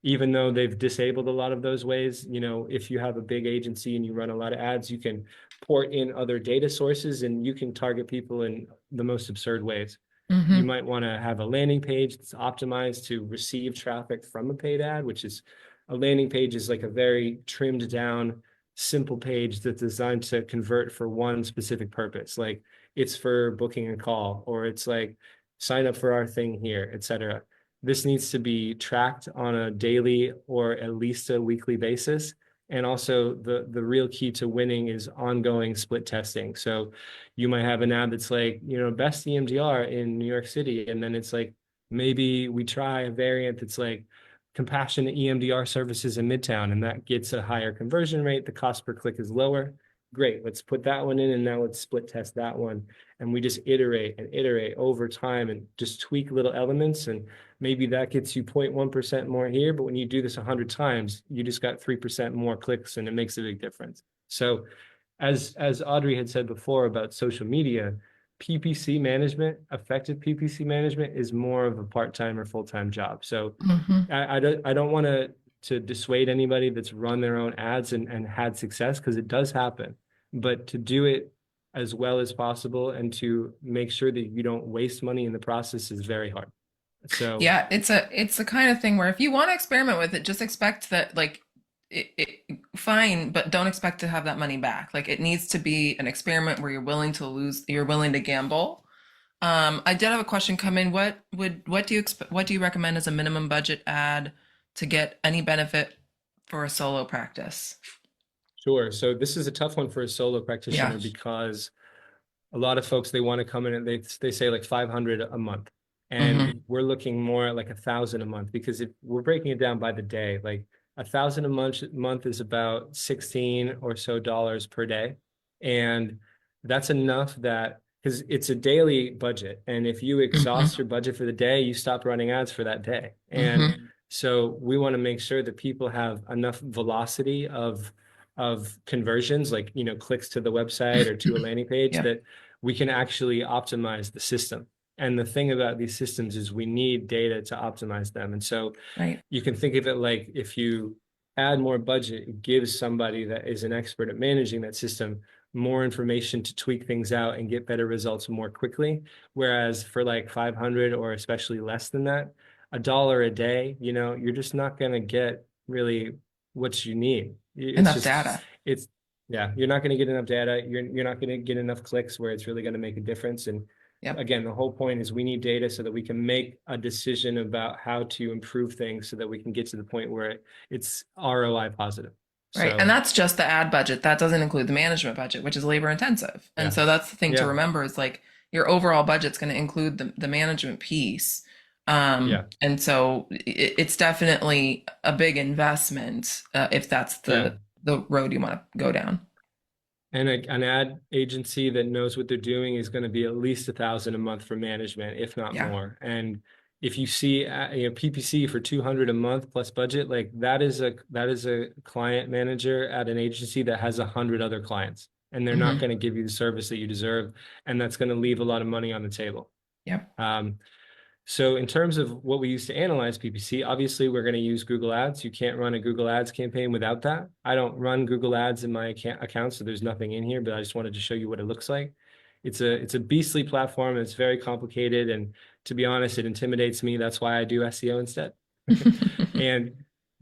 Even though they've disabled a lot of those ways, if you have a big agency and you run a lot of ads, you can port in other data sources and you can target people in the most absurd ways. You Mm-hmm. might want to have a landing page that's optimized to receive traffic from a paid ad, which is a landing page is like a very trimmed down, simple page that's designed to convert for one specific purpose. Like it's for booking a call, or it's like sign up for our thing here, etc. This needs to be tracked on a daily or at least a weekly basis. And also the real key to winning is ongoing split testing. So you might have an ad that's like, best EMDR in New York City. And then it's like, maybe we try a variant that's like compassionate EMDR services in Midtown, and that gets a higher conversion rate. The cost per click is lower. Great, let's put that one in, and now let's split test that one. And we just iterate and iterate over time and just tweak little elements. And maybe that gets you 0.1% more here, but when you do this 100 times, you just got 3% more clicks, and it makes a big difference. So as Audrey had said before about social media, PPC management, effective PPC management is more of a part-time or full-time job. So Mm-hmm. I don't want to dissuade anybody that's run their own ads and had success, because it does happen. But to do it as well as possible and to make sure that you don't waste money in the process is very hard. So Yeah, it's the kind of thing where if you want to experiment with it, just expect that like fine, but don't expect to have that money back. Like it needs to be an experiment where you're willing to gamble. I did have a question come in. What do you recommend as a minimum budget ad to get any benefit for a solo practice? sure. So this is a tough one for a solo Yeah. practitioner because a lot of folks, they want to come in and they say like 500 a month. And Mm-hmm. we're looking more at like 1,000 a month, because if we're breaking it down by the day, like 1,000 a month is about 16 or so dollars per day. And that's enough that, because it's a daily budget. And if you exhaust Mm-hmm. your budget for the day, you stop running ads for that day. And Mm-hmm. so we want to make sure that people have enough velocity of conversions, like, clicks to the website or to a landing page, Yep. that we can actually optimize the system. And the thing about these systems is we need data to optimize them. And so Right. you can think of it like, if you add more budget, it gives somebody that is an expert at managing that system more information to tweak things out and get better results more quickly. Whereas for like 500 or especially less than that, $1 a day, you're just not going to get really what you need. It's Enough just, data. it's, yeah, you're not going to get enough data. You're not going to get enough clicks where it's really going to make a difference. And Yep. again, the whole point is we need data so that we can make a decision about how to improve things so that we can get to the point where it's ROI positive. Right. And So that's just the ad budget. That doesn't include the management budget, which is labor intensive. And yeah, so that's the thing to yeah, remember is like your overall budget's going to include the management piece. yeah, And so it's definitely a big investment if that's yeah. the road you want to go down. And an ad agency that knows what they're doing is going to be at least 1,000 a month for management, if not Yeah. more. And if you see PPC for 200 a month plus budget, like that is a client manager at an agency that has 100 other clients, and they're not Hmm. going to give you the service that you deserve, and that's going to leave a lot of money on the table. Yep. Um, so in terms of what we use to analyze PPC, obviously we're going to use Google Ads. You can't run a Google Ads campaign without that. I don't run Google Ads in my account, so there's nothing in here, but I just wanted to show you what it looks like. it's a beastly platform. It's very complicated, and to be honest, it intimidates me. That's why I do SEO instead. And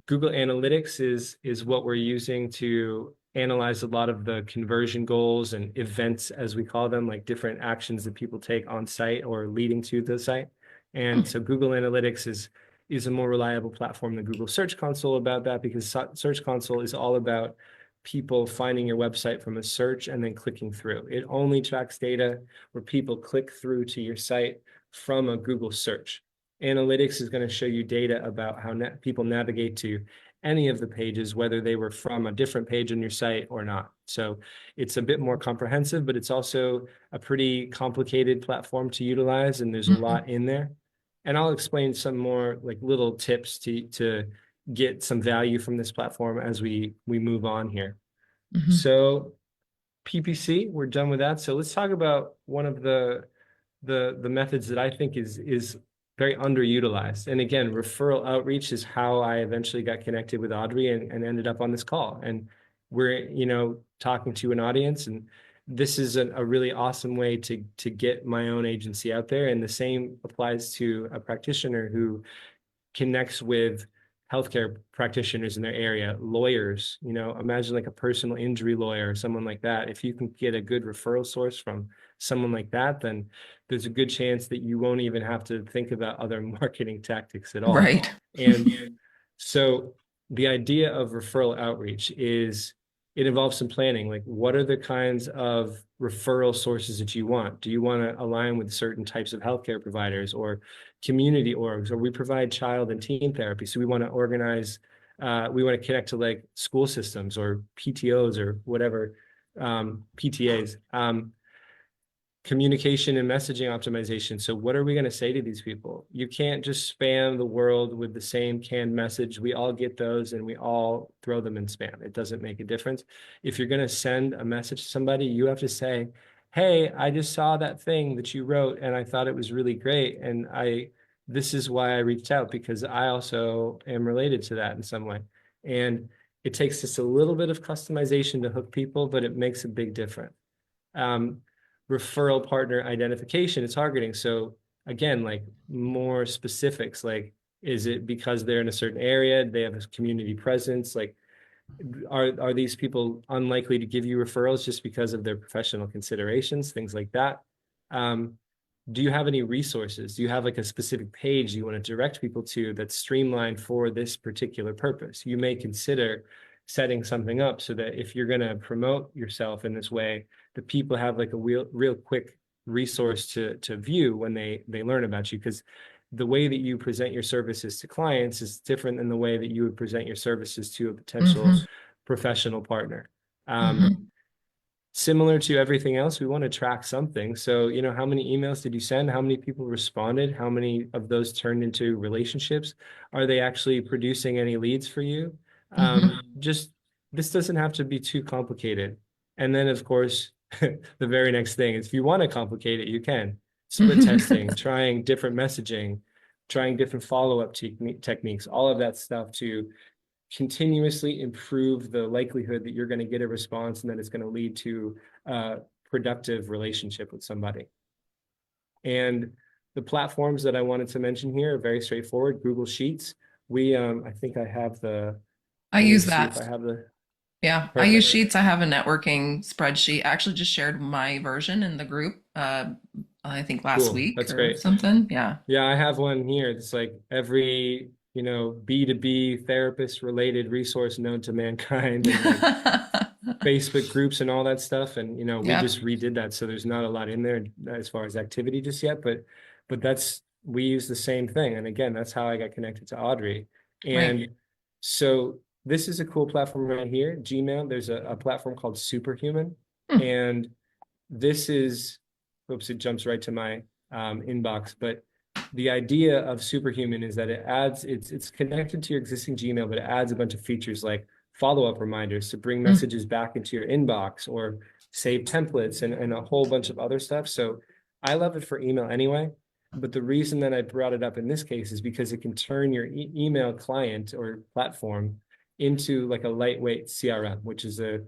Google Analytics is what we're using to analyze a lot of the conversion goals and events, as we call them, like different actions that people take on site or leading to the site. And so Google Analytics is a more reliable platform than Google Search Console about that, because Search Console is all about people finding your website from a search and then clicking through. It only tracks data where people click through to your site from a Google search. Analytics is going to show you data about how people navigate to any of the pages, whether they were from a different page on your site or not. So it's a bit more comprehensive, but it's also a pretty complicated platform to utilize, and there's a lot in there. And I'll explain some more like little tips to get some value from this platform as we move on here. So PPC, we're done with that. So let's talk about one of the methods that I think is very underutilized. And again, referral outreach is how I eventually got connected with Audrey and ended up on this call. And we're, talking to an audience, and this is a really awesome way to get my own agency out there. And the same applies to a practitioner who connects with healthcare practitioners in their area, lawyers, imagine like a personal injury lawyer or someone like that. If you can get a good referral source from someone like that, then there's a good chance that you won't even have to think about other marketing tactics at all. Right. And so the idea of referral outreach is it involves some planning. Like, what are the kinds of referral sources that you want? Do you want to align with certain types of healthcare providers or community orgs, or we provide child and teen therapy? So we want to organize, we want to connect to like school systems or PTOs or whatever, PTAs. Communication and messaging optimization. So what are we going to say to these people? You can't just spam the world with the same canned message. We all get those and we all throw them in spam. It doesn't make a difference. If you're going to send a message to somebody, you have to say, hey, I just saw that thing that you wrote and I thought it was really great. And this is why I reached out, because I also am related to that in some way. And it takes just a little bit of customization to hook people, but it makes a big difference. Referral partner identification and targeting. So again, like more specifics, like, is it because they're in a certain area, they have a community presence? Like, are these people unlikely to give you referrals just because of their professional considerations, things like that? Do you have any resources? Do you have like a specific page you want to direct people to that's streamlined for this particular purpose? You may consider setting something up so that if you're going to promote yourself in this way, the people have like a real quick resource to view when they learn about you, because the way that you present your services to clients is different than the way that you would present your services to a potential professional partner. Similar to everything else, we want to track something. So, how many emails did you send? How many people responded? How many of those turned into relationships? Are they actually producing any leads for you? Just, this doesn't have to be too complicated. And then, of course, the very next thing is, if you want to complicate it, you can. Split testing, trying different messaging, trying different follow-up techniques, all of that stuff to continuously improve the likelihood that you're going to get a response and that it's going to lead to a productive relationship with somebody. And the platforms that I wanted to mention here are very straightforward. Google Sheets. I think I have I use that. I have the. Yeah, Perfect. I use Sheets. I have a networking spreadsheet. I actually just shared my version in the group. I think last week. That's or great. Something. Yeah. Yeah, I have one here. It's like every B2B therapist related resource known to mankind, and like Facebook groups and all that stuff. And we just redid that, so there's not a lot in there as far as activity just yet. But we use the same thing. And again, that's how I got connected to Audrey. And so this is a cool platform right here, Gmail. There's a platform called Superhuman. And this is, oops, it jumps right to my inbox. But the idea of Superhuman is that it's connected to your existing Gmail, but it adds a bunch of features like follow-up reminders to bring messages back into your inbox, or save templates and a whole bunch of other stuff. So I love it for email anyway. But the reason that I brought it up in this case is because it can turn your email client or platform into like a lightweight CRM, which is a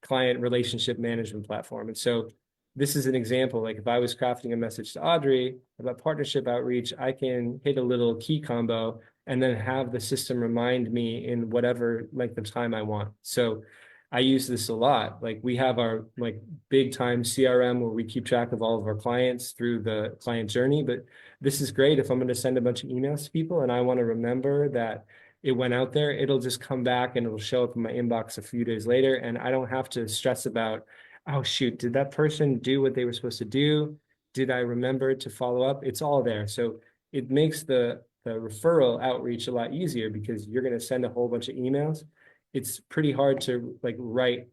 client relationship management platform. And so this is an example. Like if I was crafting a message to Audrey about partnership outreach, I can hit a little key combo and then have the system remind me in whatever length of time I want. So I use this a lot. Like we have our like big time CRM where we keep track of all of our clients through the client journey. But this is great if I'm going to send a bunch of emails to people and I want to remember that it went out there, it'll just come back and it'll show up in my inbox a few days later. And I don't have to stress about, oh shoot, did that person do what they were supposed to do? Did I remember to follow up? It's all there. So it makes the referral outreach a lot easier because you're going to send a whole bunch of emails. It's pretty hard to like write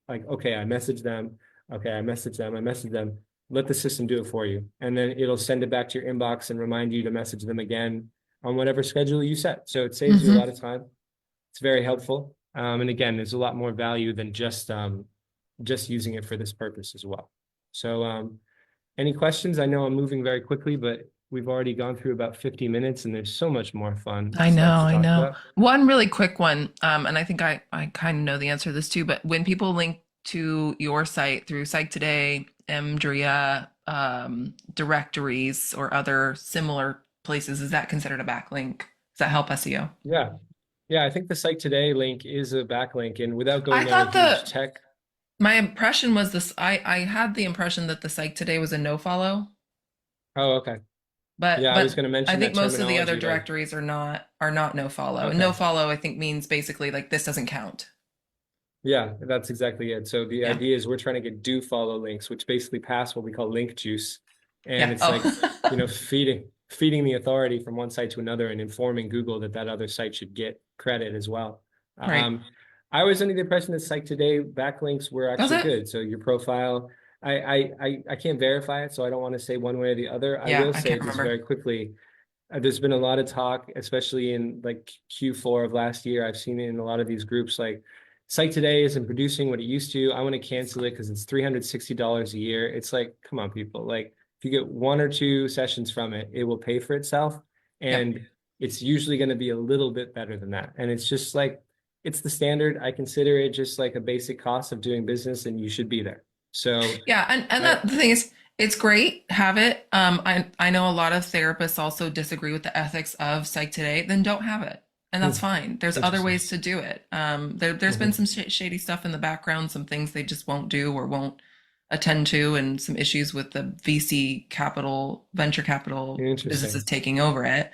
like, okay, I message them. Okay, I message them. I message them. Let the system do it for you. And then it'll send it back to your inbox and remind you to message them again on whatever schedule you set. So it saves you a lot of time. It's very helpful. And again, there's a lot more value than just using it for this purpose as well. So any questions? I know I'm moving very quickly, but we've already gone through about 50 minutes and there's so much more fun I know, stuff to I talk know. about. One really quick one, and I think I kind of know the answer to this too, but when people link to your site through Psych Today, Emdria, directories, or other similar places, is that considered a backlink? Does that help SEO? Yeah. Yeah, I think the Site Today link is a backlink, and without I going down a thought huge the tech, my impression was this. I had the impression that the Psych Today was a no follow, oh, okay. but Yeah, I was but going to I mention think that most of the other terminology, like, directories are not no follow. And no okay. follow I think means basically like this doesn't count. Yeah, that's exactly it. So the Yeah. idea is we're trying to get do follow links, which basically pass what we call link juice. And Yeah. it's like, Oh. feeding the authority from one site to another and informing Google that that other site should get credit as well. Right. I was under the impression that Site Today backlinks were Does actually it? good. So your profile, I can't verify it, so I don't want to say one way or the other. I Yeah, will I say can't just remember. very quickly, there's been a lot of talk, especially in like Q4 of last year. I've seen it in a lot of these groups like Site Today isn't producing what it used to. I want to cancel it because it's $360 a year. It's like, come on, people. Like if you get one or two sessions from it, it will pay for itself. Yep. And it's usually going to be a little bit better than that. And it's just like, it's the standard. I consider it just like a basic cost of doing business and you should be there. So Yeah, and I, that the thing is, it's great, have it. I know a lot of therapists also disagree with the ethics of Psych Today, then don't have it. And that's fine. There's other interesting. ways to do it. There's been Mhm. some shady stuff in the background, some things they just won't do or won't attend to, and some issues with the VC capital, venture capital businesses Interesting. taking over it.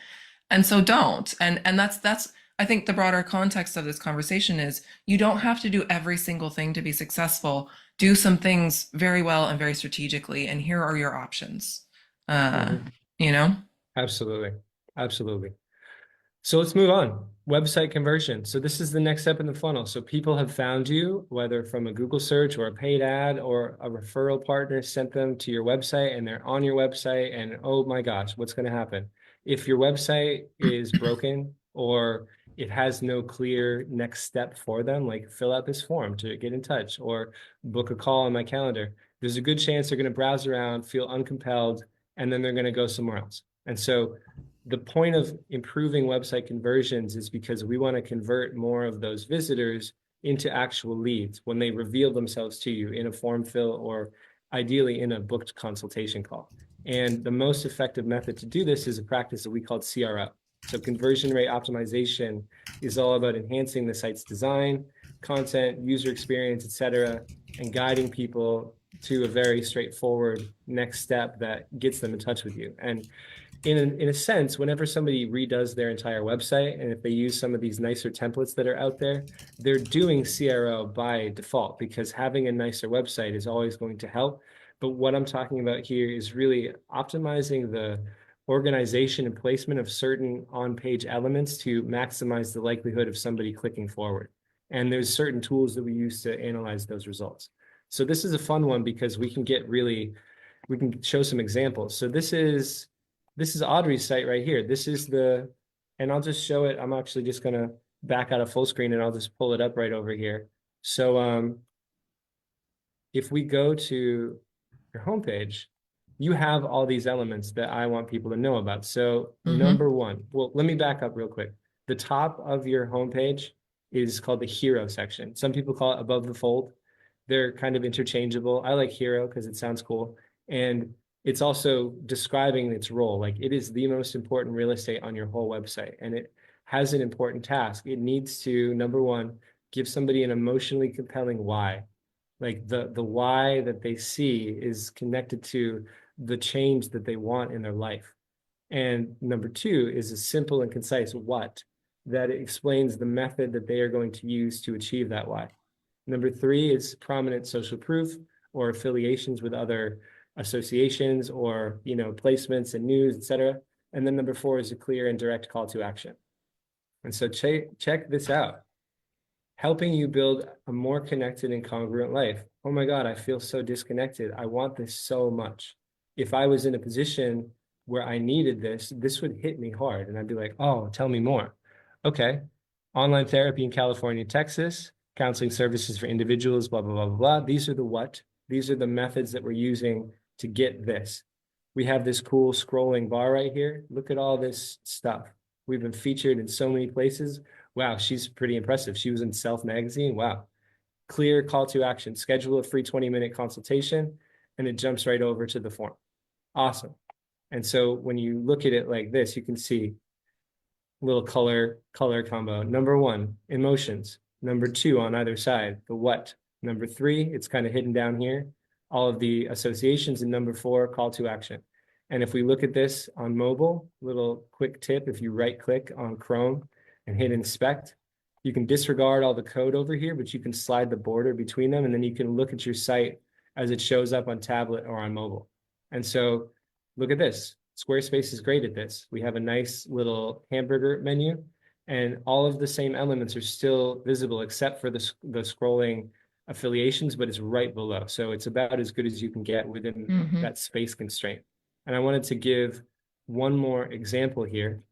And so don't. And that's I think the broader context of this conversation is you don't have to do every single thing to be successful. Do some things very well and very strategically, and here are your options. Uh, Mhm. you know? Absolutely. Absolutely. So let's move on. Website conversion. So this is the next step in the funnel. So people have found you, whether from a Google search or a paid ad or a referral partner sent them to your website and they're on your website and oh my gosh, what's going to happen? If your website is broken or it has no clear next step for them, like fill out this form to get in touch or book a call on my calendar, there's a good chance they're going to browse around, feel uncompelled, and then they're going to go somewhere else. And so the point of improving website conversions is because we want to convert more of those visitors into actual leads when they reveal themselves to you in a form fill or ideally in a booked consultation call. And the most effective method to do this is a practice that we call CRO. So conversion rate optimization is all about enhancing the site's design, content, user experience, et cetera, and guiding people to a very straightforward next step that gets them in touch with you. And in a sense, whenever somebody redoes their entire website, and if they use some of these nicer templates that are out there, they're doing CRO by default because having a nicer website is always going to help. But what I'm talking about here is really optimizing the organization and placement of certain on-page elements to maximize the likelihood of somebody clicking forward. And there's certain tools that we use to analyze those results. So this is a fun one because we can show some examples. So this is Audrey's site right here. And I'll just show it. I'm actually just gonna back out of full screen and I'll just pull it up right over here. So if we go to your homepage, you have all these elements that I want people to know about. So Mm-hmm. number one, well, let me back up real quick. The top of your homepage is called the hero section. Some people call it above the fold. They're kind of interchangeable. I like hero because it sounds cool. And it's also describing its role. Like it is the most important real estate on your whole website. And it has an important task. It needs to, number one, give somebody an emotionally compelling why. Like the why that they see is connected to the change that they want in their life. And number two is a simple and concise what that explains the method that they are going to use to achieve that why. Number three is prominent social proof or affiliations with other associations or, placements and news, etc. And then number four is a clear and direct call to action. And so check this out. Helping you build a more connected and congruent life. Oh my God, I feel so disconnected. I want this so much. If I was in a position where I needed this, this would hit me hard. And I'd be like, oh, tell me more. Okay. Online therapy in California, Texas, counseling services for individuals, blah, blah, blah, blah, blah. These are the what. These are the methods that we're using to get this. We have this cool scrolling bar right here. Look at all this stuff. We've been featured in so many places. Wow, she's pretty impressive. She was in Self Magazine. Wow. Clear call to action. Schedule a free 20-minute consultation, and it jumps right over to the form. Awesome. And so when you look at it like this, you can see little color combo. Number one, emotions. Number two, on either side, the what. Number three, it's kind of hidden down here, all of the associations. And number four, call to action. And if we look at this on mobile, little quick tip, if you right click on Chrome and hit inspect, you can disregard all the code over here, but you can slide the border between them, and then you can look at your site as it shows up on tablet or on mobile. And so look at this. Squarespace is great at this. We have a nice little hamburger menu, and all of the same elements are still visible except for the scrolling affiliations, but it's right below. So it's about as good as you can get within that space constraint. And I wanted to give one more example here.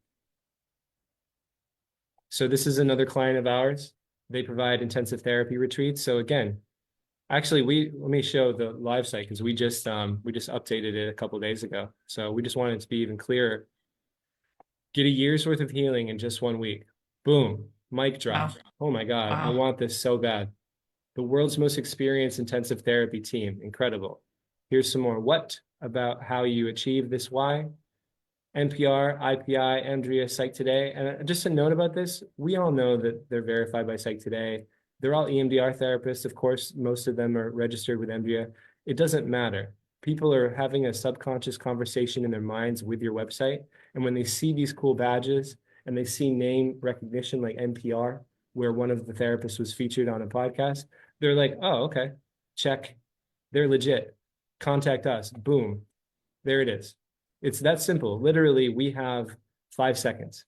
So this is another client of ours. They provide intensive therapy retreats. So again, actually, let me show the live site because we just updated it a couple of days ago. So we just wanted it to be even clearer. Get a year's worth of healing in just 1 week. Boom, mic drop. Wow. Oh my God, wow. I want this so bad. The world's most experienced intensive therapy team. Incredible. Here's some more what about how you achieve this why. NPR, IPI, Andrea, Psych Today. And just a note about this, we all know that they're verified by Psych Today. They're all EMDR therapists. Of course, most of them are registered with Andrea. It doesn't matter. People are having a subconscious conversation in their minds with your website. And when they see these cool badges and they see name recognition like NPR, where one of the therapists was featured on a podcast, they're like, oh, okay, check. They're legit. Contact us. Boom. There it is. It's that simple. Literally, we have 5 seconds.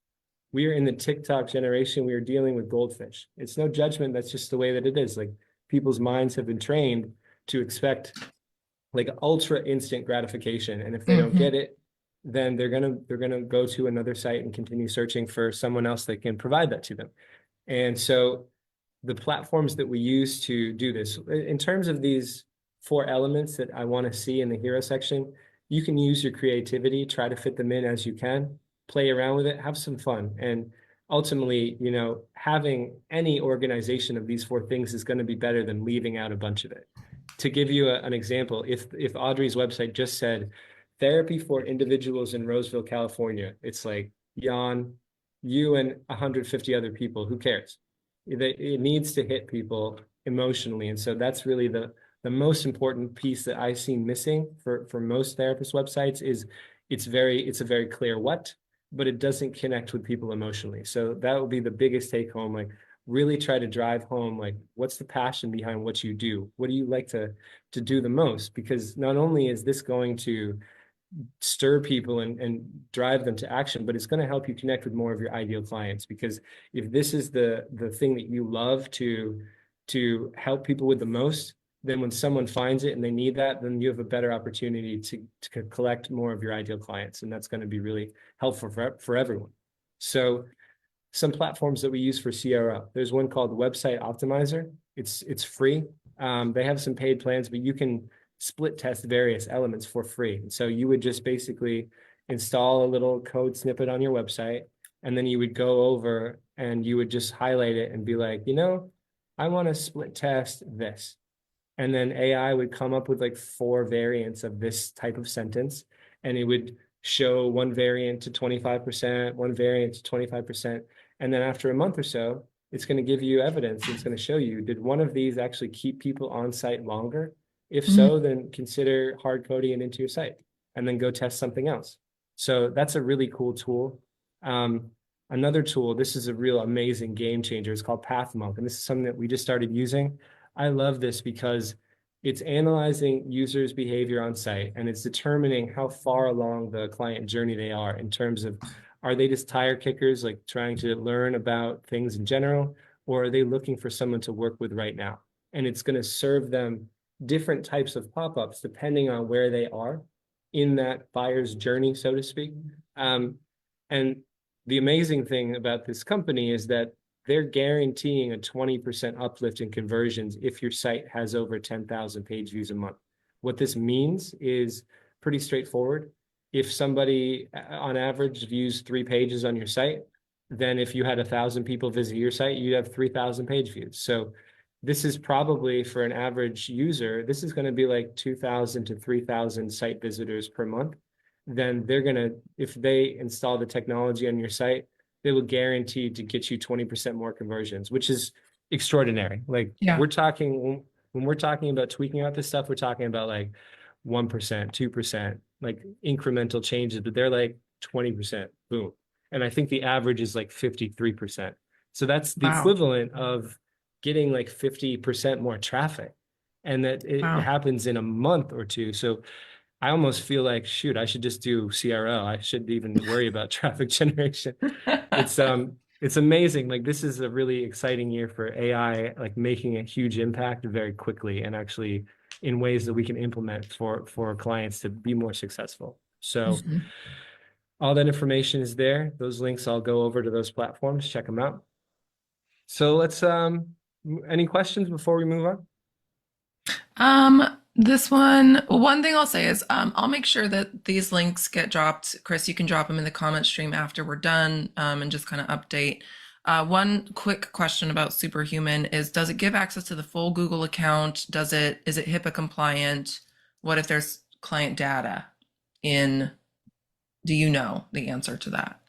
We are in the TikTok generation. We are dealing with goldfish. It's no judgment. That's just the way that it is. Like people's minds have been trained to expect like ultra instant gratification. And if they don't get it, then they're gonna go to another site and continue searching for someone else that can provide that to them. And so the platforms that we use to do this, in terms of these 4 elements that I want to see in the hero section, you can use your creativity, try to fit them in as you can, play around with it, have some fun. And ultimately, having any organization of these 4 things is going to be better than leaving out a bunch of it. To give you an example, if Audrey's website just said therapy for individuals in Roseville, California, it's like, yawn, you and 150 other people, who cares? It needs to hit people emotionally. And so that's really the most important piece that I see missing for most therapist websites is it's a very clear what, but it doesn't connect with people emotionally. So that would be the biggest take home. Like really try to drive home, like what's the passion behind what you do? What do you like to do the most? Because not only is this going to stir people and drive them to action, but it's going to help you connect with more of your ideal clients. Because if this is the thing that you love to help people with the most, then when someone finds it and they need that, then you have a better opportunity to collect more of your ideal clients. And that's going to be really helpful for everyone. So some platforms that we use for CRO, there's one called Website Optimizer. It's free. They have some paid plans, but you can split test various elements for free. And so you would just basically install a little code snippet on your website, and then you would go over and you would just highlight it and be like, I want to split test this. And then AI would come up with like 4 variants of this type of sentence, and it would show one variant to 25%, one variant to 25%. And then after a month or so, it's going to give you evidence. It's going to show you, did one of these actually keep people on site longer? If Mhm. so, then consider hard coding it into your site and then go test something else. So that's a really cool tool. Another tool, this is a real amazing game changer. It's called PathMonk, and this is something that we just started using. I love this because it's analyzing users' behavior on site, and it's determining how far along the client journey they are in terms of, are they just tire kickers, like trying to learn about things in general, or are they looking for someone to work with right now? And it's going to serve them different types of pop-ups depending on where they are in that buyer's journey, so to speak. And the amazing thing about this company is that they're guaranteeing a 20% uplift in conversions if your site has over 10,000 page views a month. What this means is pretty straightforward. If somebody on average views 3 pages on your site, then if you had 1,000 people visit your site, you'd have 3,000 page views. So this is probably, for an average user, this is going to be like 2,000 to 3,000 site visitors per month. Then they're going to, if they install the technology on your site, they will guarantee to get you 20% more conversions, which is extraordinary. Like Yeah. we're talking, when we're talking about tweaking out this stuff, we're talking about like 1%, 2%, like incremental changes, but they're like 20%, boom. And I think the average is like 53%. So that's the Wow. equivalent of getting like 50% more traffic. And that it Wow. happens in a month or two. So I almost feel like, shoot, I should just do CRO. I shouldn't even worry about traffic generation. It's amazing. Like this is a really exciting year for AI, like making a huge impact very quickly and actually in ways that we can implement for clients to be more successful. So Mhm. all that information is there. Those links, I'll go over to those platforms, check them out. So let's any questions before we move on? This one thing I'll say is, I'll make sure that these links get dropped. Chris, you can drop them in the comment stream after we're done, and just kind of update. One quick question about Superhuman is, does it give access to the full Google account? Is it HIPAA compliant? What if there's client data in, do you know the answer to that?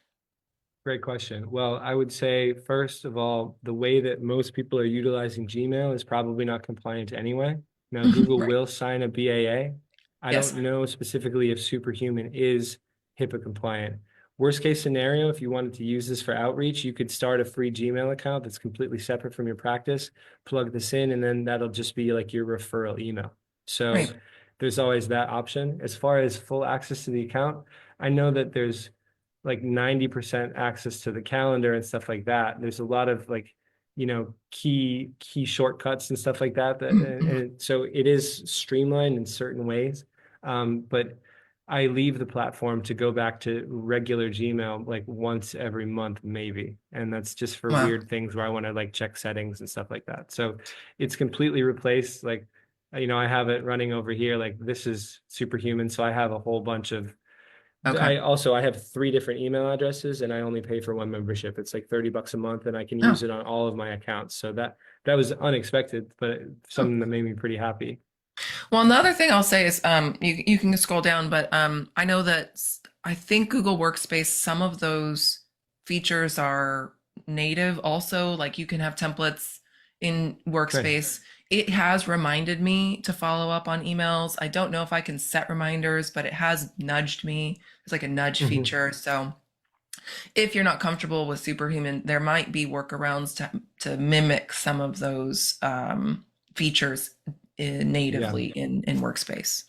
Great question. Well, I would say, first of all, the way that most people are utilizing Gmail is probably not compliant anyway. Now, Google Right. will sign a BAA. I Yes. don't know specifically if Superhuman is HIPAA compliant. Worst case scenario, if you wanted to use this for outreach, you could start a free Gmail account that's completely separate from your practice, plug this in, and then that'll just be like your referral email. So Right. there's always that option. As far as full access to the account, I know that there's like 90% access to the calendar and stuff like that. There's a lot of like, key shortcuts and stuff like that. And so it is streamlined in certain ways. But I leave the platform to go back to regular Gmail like once every month, maybe. And that's just for Wow. weird things where I want to like check settings and stuff like that. So it's completely replaced. Like, I have it running over here. Like this is Superhuman. So I have a whole bunch of Okay. I have 3 different email addresses and I only pay for one membership. It's like $30 a month and I can use Oh. it on all of my accounts. So that was unexpected, but Oh. something that made me pretty happy. Well, and the other thing I'll say is, you can scroll down, but I know that I think Google Workspace, some of those features are native also, like you can have templates in Nice. Workspace. It has reminded me to follow up on emails. I don't know if I can set reminders, but it has nudged me. It's like a nudge Mhm. feature. So if you're not comfortable with Superhuman, there might be workarounds to mimic some of those features Yeah. natively in Workspace.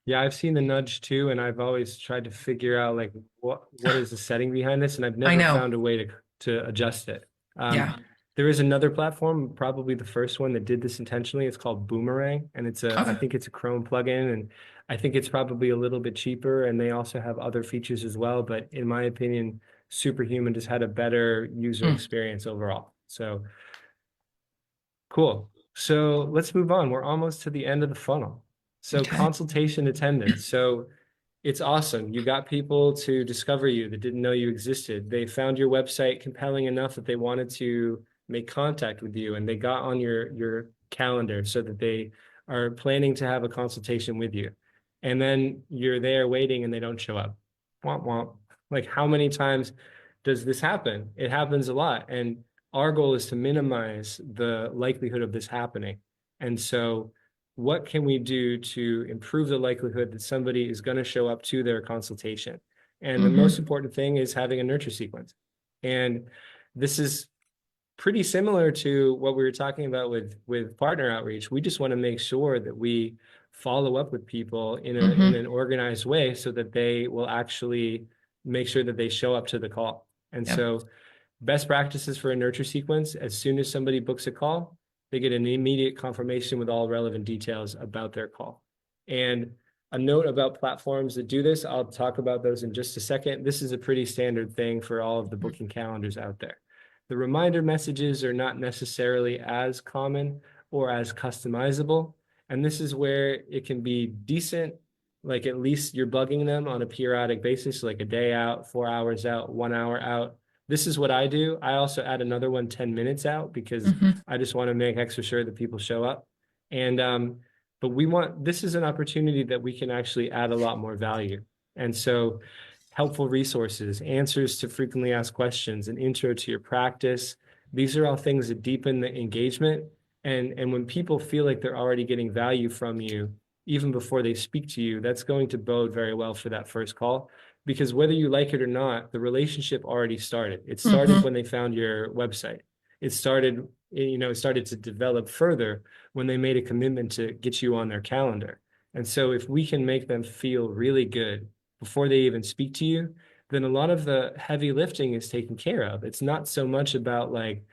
Yeah, I've seen the nudge too, and I've always tried to figure out like what is the setting behind this, and I've I never know. found a way to adjust it. Yeah. There is another platform, probably the first one that did this intentionally. It's called Boomerang, and I Okay. think it's a Chrome plugin, and I think it's probably a little bit cheaper, and they also have other features as well. But in my opinion, Superhuman just had a better user Mm, experience overall. So cool. So let's move on. We're almost to the end of the funnel. So okay. consultation attendance. So it's awesome. You got people to discover you that didn't know you existed. They found your website compelling enough that they wanted to make contact with you and they got on your calendar so that they are planning to have a consultation with you, and then you're there waiting and they don't show up. Womp womp. Like, how many times does this happen? It happens a lot. And our goal is to minimize the likelihood of this happening. And so, what can we do to improve the likelihood that somebody is going to show up to their consultation? And the most Mm-hmm. important thing is having a nurture sequence. And this is pretty similar to what we were talking about with partner outreach. We just want to make sure that we follow up with people in Mm-hmm. an organized way so that they will actually make sure that they show up to the call. And Yep. so best practices for a nurture sequence: as soon as somebody books a call, they get an immediate confirmation with all relevant details about their call. And a note about platforms that do this, I'll talk about those in just a second. This is a pretty standard thing for all of the booking calendars out there. The reminder messages are not necessarily as common or as customizable. And this is where it can be decent, like at least you're bugging them on a periodic basis, like a day out, 4 hours out, 1 hour out. This is what I do. I also add another one 10 minutes out because Mm-hmm. I just want to make extra sure that people show up. And but this is an opportunity that we can actually add a lot more value. And so helpful resources, answers to frequently asked questions, an intro to your practice. These are all things that deepen the engagement. And when people feel like they're already getting value from you, even before they speak to you, that's going to bode very well for that first call. Because whether you like it or not, the relationship already started. It started Mm-hmm. when they found your website. It started, it started to develop further when they made a commitment to get you on their calendar. And so if we can make them feel really good before they even speak to you, then a lot of the heavy lifting is taken care of. It's not so much about like,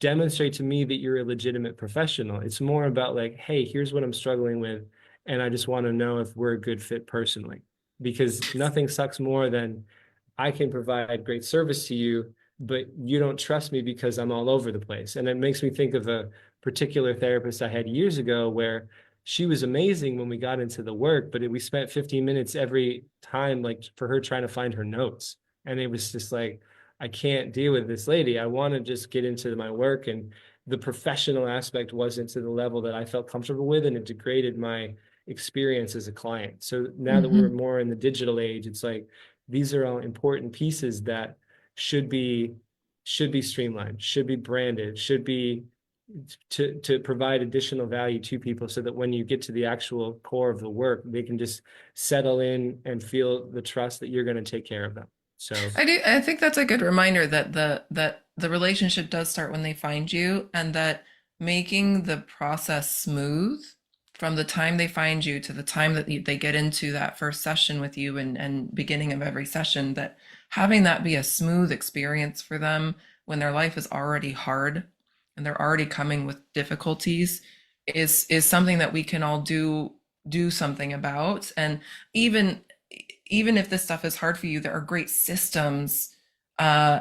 demonstrate to me that you're a legitimate professional. It's more about like, hey, here's what I'm struggling with, and I just want to know if we're a good fit personally. Because nothing sucks more than I can provide great service to you, but you don't trust me because I'm all over the place. And it makes me think of a particular therapist I had years ago where she was amazing when we got into the work, but we spent 15 minutes every time, like for her trying to find her notes. And it was just like, I can't deal with this lady. I want to just get into my work. And the professional aspect wasn't to the level that I felt comfortable with, and it degraded my experience as a client. So now that we're Mm-hmm. more in the digital age, it's like these are all important pieces that should be streamlined, should be branded, should be to provide additional value to people so that when you get to the actual core of the work, they can just settle in and feel the trust that you're going to take care of them. So, I do. I think that's a good reminder that the relationship does start when they find you, and that making the process smooth from the time they find you to the time that they get into that first session with you, and beginning of every session, that having that be a smooth experience for them when their life is already hard and they're already coming with difficulties is something that we can all do something about. And even if this stuff is hard for you, there are great systems, uh,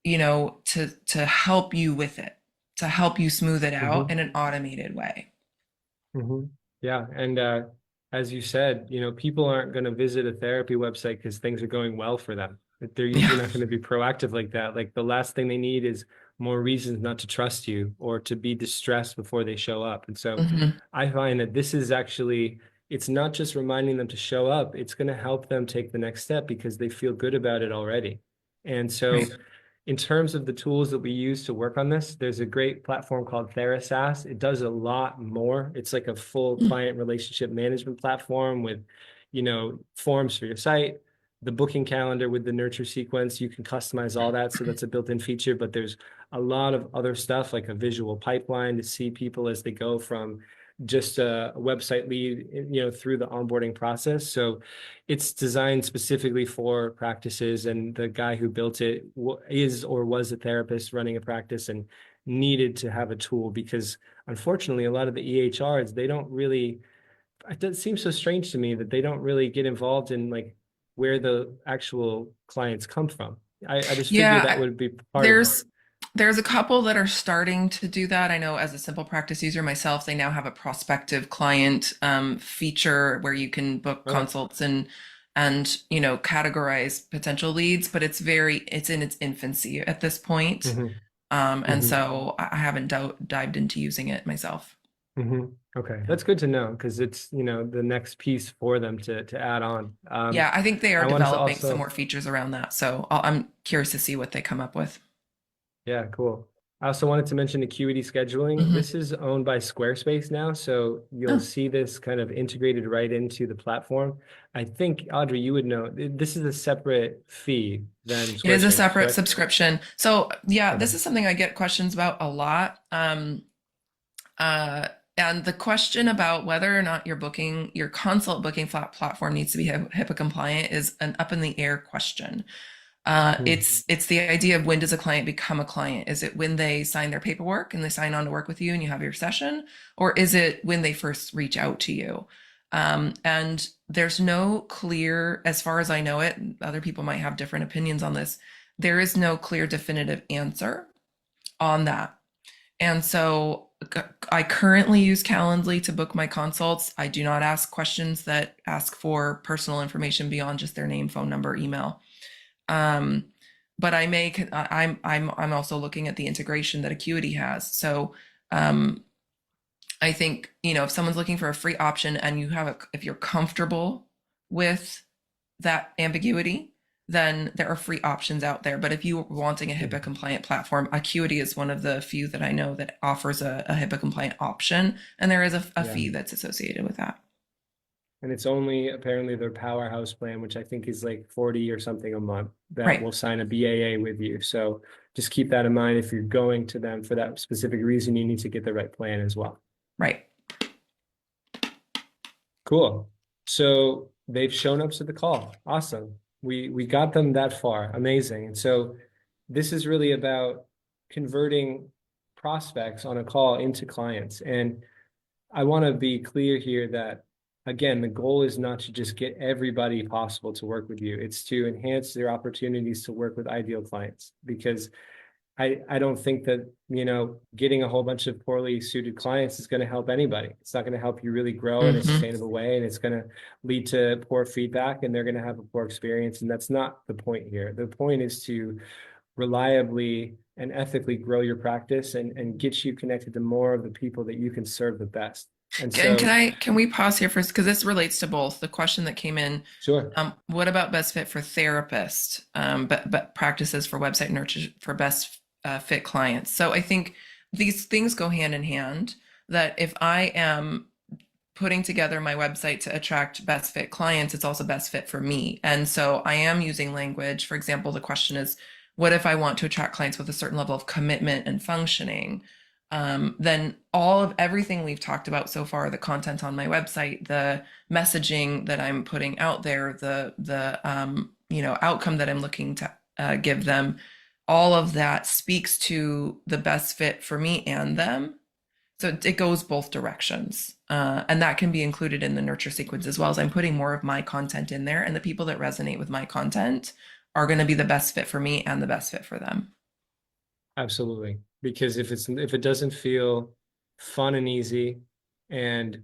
to help you with it, to help you smooth it out mhm. in an automated way. Yeah. And as you said, people aren't going to visit a therapy website because things are going well for them. They're usually Yeah. not going to be proactive like that. Like the last thing they need is more reasons not to trust you or to be distressed before they show up. And so Hmm. I find that this is actually, it's not just reminding them to show up, it's going to help them take the next step because they feel good about it already. And Right. so in terms of the tools that we use to work on this, there's a great platform called TheraSAS. It does a lot more. It's like a full client relationship management platform with, forms for your site, the booking calendar with the nurture sequence. You can customize all that. So that's a built-in feature, but there's a lot of other stuff like a visual pipeline to see people as they go from just a website lead, through the onboarding process. So it's designed specifically for practices, and the guy who built it is or was a therapist running a practice and needed to have a tool because unfortunately a lot of the EHRs, they don't really, it seems so strange to me that they don't really get involved in like where the actual clients come from. I just figure that Yeah, would be part of it. there's there's a couple that are starting to do that. I know as a simple practice user myself, they now have a prospective client feature where you can book Oh, consults and categorize potential leads, but it's in its infancy at this point. mhm, And mhm. so I haven't dived into using it myself. Okay, that's good to know because it's, the next piece for them to add on. Yeah, I think they are I wanted to developing some also, more features around that. So I'm curious to see what they come up with. yeah, cool. I also wanted to mention Acuity scheduling. Hmm. This is owned by Squarespace now, so you'll Oh, see this kind of integrated right into the platform. I think, Audrey, you would know, this is a separate fee than it is a Squarespace, separate correct? subscription. So yeah, Okay. this is something I get questions about a lot. Uh, and the question about whether or not your consult booking platform needs to be HIPAA compliant is an up in the air question. Hmm. It's the idea of when does a client become a client? Is it when they sign their paperwork and they sign on to work with you and you have your session, or is it when they first reach out to you? And there's no clear, as far as I know it, other people might have different opinions on this. There is no clear definitive answer on that. And so I currently use Calendly to book my consults. I do not ask questions that ask for personal information beyond just their name, phone number, email. Um, but I'm also looking at the integration that Acuity has. So um, I think, if someone's looking for a free option and if you're comfortable with that ambiguity, then there are free options out there. But if you are wanting a HIPAA compliant platform, Acuity is one of the few that I know that offers a HIPAA compliant option, and there is a Yeah. fee that's associated with that. And it's only apparently their powerhouse plan, which I think is like 40 or something a month that Right, will sign a BAA with you. So just keep that in mind. If you're going to them for that specific reason, you need to get the right plan as well. right. Cool. So they've shown up to the call. Awesome. We got them that far. Amazing. And so this is really about converting prospects on a call into clients. And I want to be clear here that, again, the goal is not to just get everybody possible to work with you. It's to enhance their opportunities to work with ideal clients because I don't think that, getting a whole bunch of poorly suited clients is going to help anybody. It's not going to help you really grow in a Hmm. sustainable way, and it's going to lead to poor feedback, and they're going to have a poor experience. And that's not the point here. The point is to reliably and ethically grow your practice and get you connected to more of the people that you can serve the best. And And so, can we pause here first because this relates to both the question that came in. sure. What about best fit for therapists, but practices for website nurture for best fit clients? So I think these things go hand in hand. That if I am putting together my website to attract best fit clients, it's also best fit for me. And so I am using language. For example, the question is, what if I want to attract clients with a certain level of commitment and functioning? Then all of everything we've talked about so far, the content on my website, the messaging that I'm putting out there, the outcome that I'm looking to give them, all of that speaks to the best fit for me and them. So it goes both directions. And that can be included in the nurture sequence as well as I'm putting more of my content in there. And the people that resonate with my content are going to be the best fit for me and the best fit for them. Absolutely. Because if it doesn't feel fun and easy and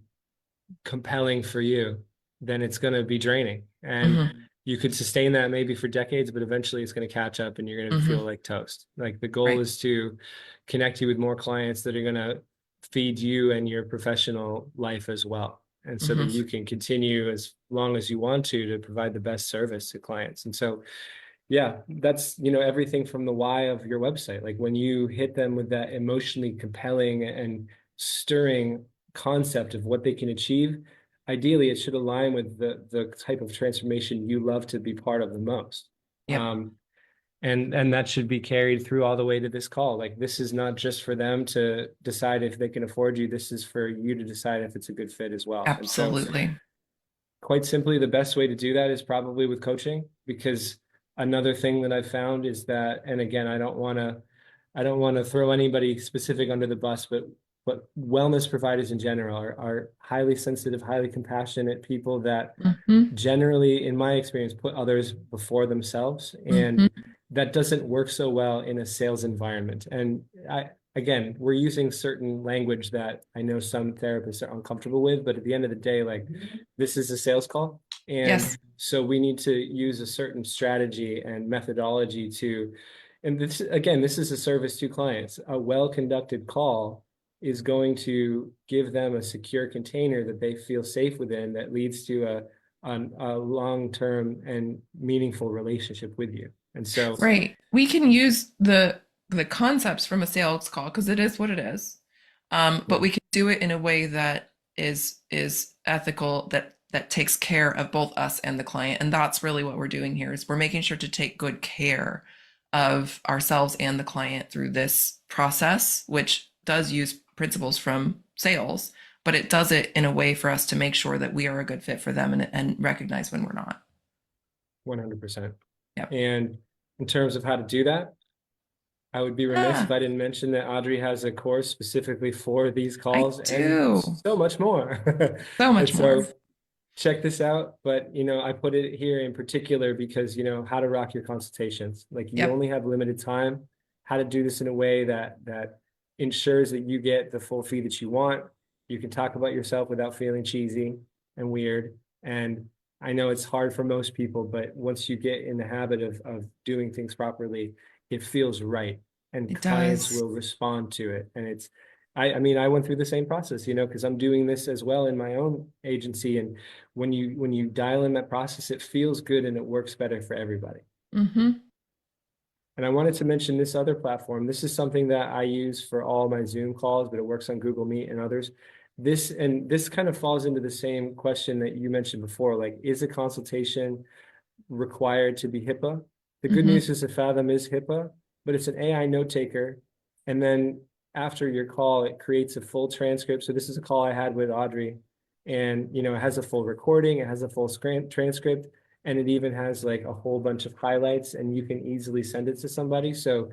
compelling for you, then it's going to be draining. And Hmm. you could sustain that maybe for decades, but eventually it's going to catch up and you're going to feel Hmm. like toast. Like the goal Right. is to connect you with more clients that are going to feed you and your professional life as well. And so that Hmm. you can continue as long as you want to provide the best service to clients. And so yeah, that's, everything from the why of your website. Like when you hit them with that emotionally compelling and stirring concept of what they can achieve, ideally it should align with the type of transformation you love to be part of the most. Yep. Um, and that should be carried through all the way to this call. Like this is not just for them to decide if they can afford you. This is for you to decide if it's a good fit as well. And so Absolutely. quite simply, the best way to do that is probably with coaching, because another thing that I've found is that, and again, I don't want to throw anybody specific under the bus, but wellness providers in general are highly sensitive, highly compassionate people that Hmm. generally, in my experience, put others before themselves. And Hmm. that doesn't work so well in a sales environment. And again, we're using certain language that I know some therapists are uncomfortable with, but at the end of the day, like this is a sales call. And Yes. so we need to use a certain strategy and methodology to, and this, again, this is a service to clients. A well-conducted call is going to give them a secure container that they feel safe within, that leads to a long-term and meaningful relationship with you. And so, Right. We can use the concepts from a sales call because it is what it is. But yeah, we can do it in a way that is ethical, that takes care of both us and the client. And that's really what we're doing here is we're making sure to take good care of ourselves and the client through this process, which does use principles from sales, but it does it in a way for us to make sure that we are a good fit for them and recognize when we're not. 100%. Yep. And in terms of how to do that, I would be remiss if Ah, I didn't mention that Audrey has a course specifically for these I calls and do. so much more. So And much more. so check this out. But, I put it here in particular because, how to rock your consultations. Like, you Yep. only have limited time, how to do this in a way that ensures that you get the full fee that you want. You can talk about yourself without feeling cheesy and weird. And I know it's hard for most people, but once you get in the habit of doing things properly, it feels right, and It clients does. will respond to it. And I mean, I went through the same process, because I'm doing this as well in my own agency. And when you dial in that process, it feels good and it works better for everybody. Mm-hmm. And I wanted to mention this other platform. This is something that I use for all my Zoom calls, but it works on Google Meet and others. This kind of falls into the same question that you mentioned before, like, is a consultation required to be HIPAA? The good Mm-hmm. news is that Fathom is HIPAA, but it's an AI note taker. And then after your call, it creates a full transcript. So this is a call I had with Audrey, and it has a full recording, it has a full transcript, and it even has like a whole bunch of highlights, and you can easily send it to somebody. So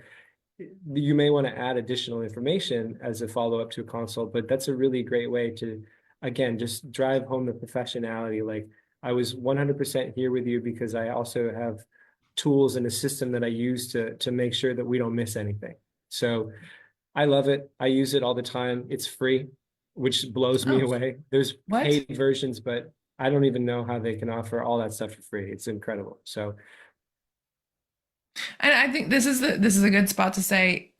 you may want to add additional information as a follow-up to a consult, but that's a really great way to, again, just drive home the professionality. Like, I was 100% here with you because I also have tools and a system that I use to make sure that we don't miss anything. So I love it. I use it all the time. It's free, which blows me Oh, away. There's what? paid versions, but I don't even know how they can offer all that stuff for free. It's incredible. So And I think this is a good spot to say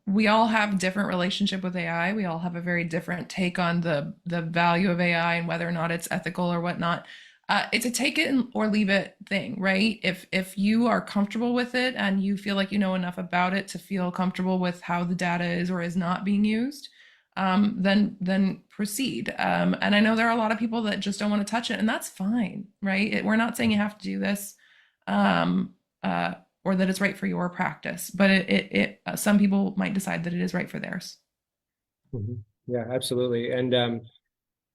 we all have different relationship with AI. We all have a very different take on the value of AI and whether or not it's ethical or whatnot. It's a take it or leave it thing, right? If you are comfortable with it and you feel like you know enough about it to feel comfortable with how the data is or is not being used, then proceed. And I know there are a lot of people that just don't want to touch it, and that's fine, right? We're not saying you have to do this. Um, uh, or that it's right for your practice. But some people might decide that it is right for theirs. mhm. Yeah, absolutely. And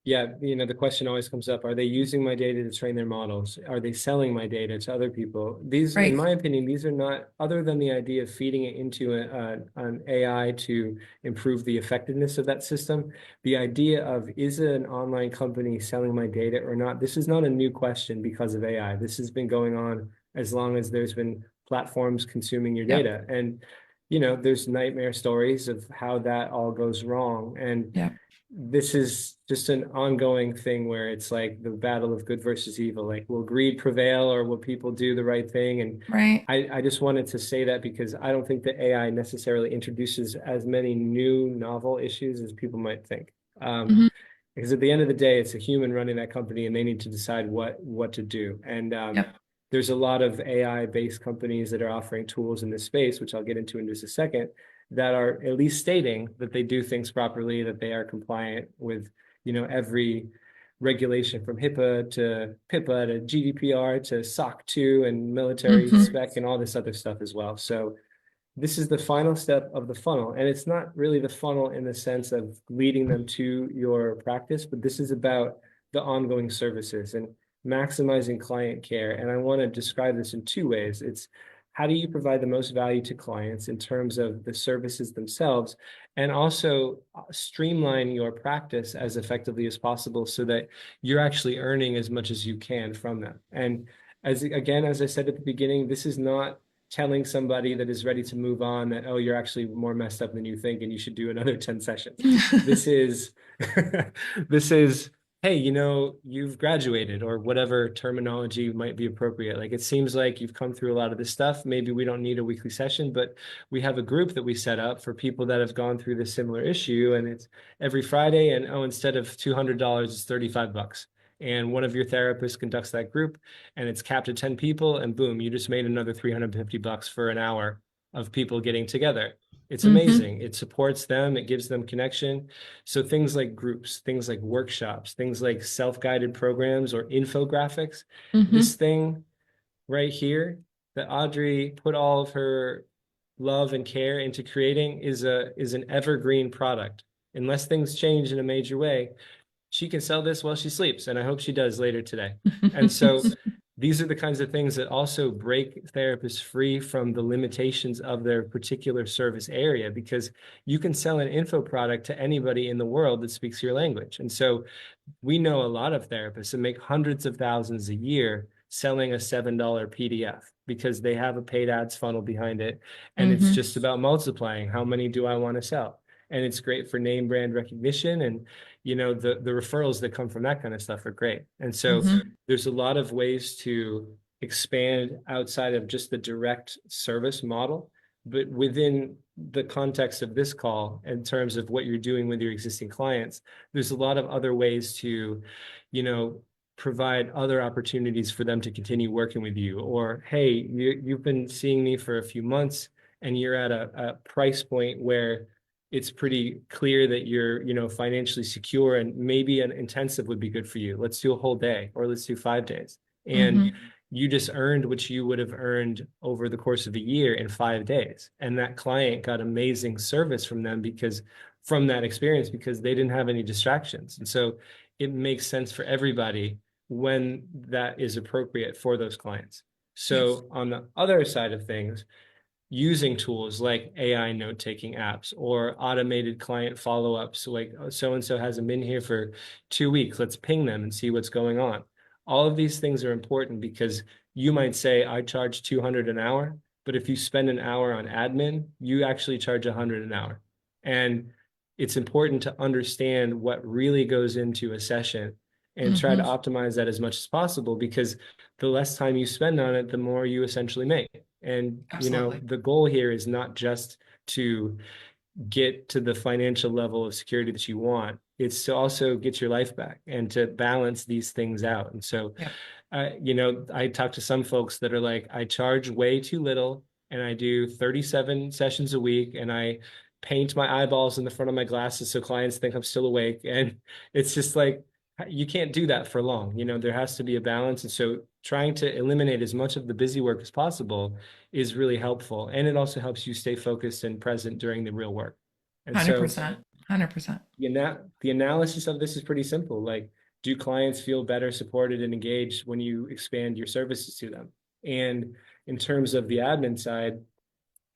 yeah, the question always comes up, are they using my data to train their models? Are they selling my data to other people? These, in Right. my opinion, these are not, other than the idea of feeding it into an AI to improve the effectiveness of that system, the idea of, is an online company selling my data or not? This is not a new question because of AI. This has been going on as long as there's been platforms consuming your Yep. data. And, there's nightmare stories of how that all goes wrong. And Yep. this is just an ongoing thing where it's like the battle of good versus evil. Like, will greed prevail or will people do the right thing? And Right. I just wanted to say that because I don't think that AI necessarily introduces as many new novel issues as people might think. Hmm. Because at the end of the day, it's a human running that company, and they need to decide what to do. And Yep. there's a lot of AI-based companies that are offering tools in this space, which I'll get into in just a second, that are at least stating that they do things properly, that they are compliant with, every regulation from HIPAA to PIPA to GDPR to SOC 2 and military Hmm. spec and all this other stuff as well. So this is the final step of the funnel. And it's not really the funnel in the sense of leading them to your practice, but this is about the ongoing services and maximizing client care. And I want to describe this in two ways. It's, how do you provide the most value to clients in terms of the services themselves, and also streamline your practice as effectively as possible so that you're actually earning as much as you can from them. And as I said at the beginning, this is not telling somebody that is ready to move on that, oh, you're actually more messed up than you think and you should do another 10 sessions. This is this is hey, you've graduated, or whatever terminology might be appropriate. Like, it seems like you've come through a lot of this stuff. Maybe we don't need a weekly session, but we have a group that we set up for people that have gone through this similar issue. And it's every Friday. And oh, instead of $200, it's 35 bucks. And one of your therapists conducts that group, and it's capped at 10 people. And boom, you just made another 350 bucks for an hour of people getting together. It's Mm-hmm. amazing. It supports them, it gives them connection. So things like groups, things like workshops, things like self-guided programs or infographics, Mm-hmm. this thing right here that Audrey put all of her love and care into creating is an evergreen product. Unless things change in a major way, she can sell this while she sleeps, and I hope she does later today. And so these are the kinds of things that also break therapists free from the limitations of their particular service area, because you can sell an info product to anybody in the world that speaks your language. And so we know a lot of therapists that make hundreds of thousands a year selling a $7 PDF because they have a paid ads funnel behind it. And it's Mm-hmm. just about multiplying. How many do I want to sell? And it's great for name brand recognition. And, the referrals that come from that kind of stuff are great. And so Mm-hmm. there's a lot of ways to expand outside of just the direct service model. But within the context of this call, in terms of what you're doing with your existing clients, there's a lot of other ways to, you know, provide other opportunities for them to continue working with you. Or, hey, you've been seeing me for a few months and you're at a price point where it's pretty clear that you're, financially secure, and maybe an intensive would be good for you. Let's do a whole day, or let's do 5 days. And Mm-hmm. you just earned what you would have earned over the course of a year in 5 days. And that client got amazing service from that experience, because they didn't have any distractions. And so it makes sense for everybody when that is appropriate for those clients. Yes. So on the other side of things, using tools like AI note-taking apps or automated client follow-ups, like so-and-so hasn't been here for 2 weeks, let's ping them and see what's going on. All of these things are important, because you might say, I charge 200 an hour, but if you spend an hour on admin, you actually charge 100 an hour. And it's important to understand what really goes into a session and try to Mm-hmm. optimize that as much as possible, because the less time you spend on it, the more you essentially make. And, Absolutely. the goal here is not just to get to the financial level of security that you want. It's to also get your life back and to balance these things out. And so, Yep. I talk to some folks that are like, I charge way too little and I do 37 sessions a week and I paint my eyeballs in the front of my glasses so clients think I'm still awake. And it's just like, you can't do that for long. There has to be a balance. And so trying to eliminate as much of the busy work as possible is really helpful. And it also helps you stay focused and present during the real work. And so 100%. 100%. the analysis of this is pretty simple. Like, do clients feel better supported and engaged when you expand your services to them? And in terms of the admin side,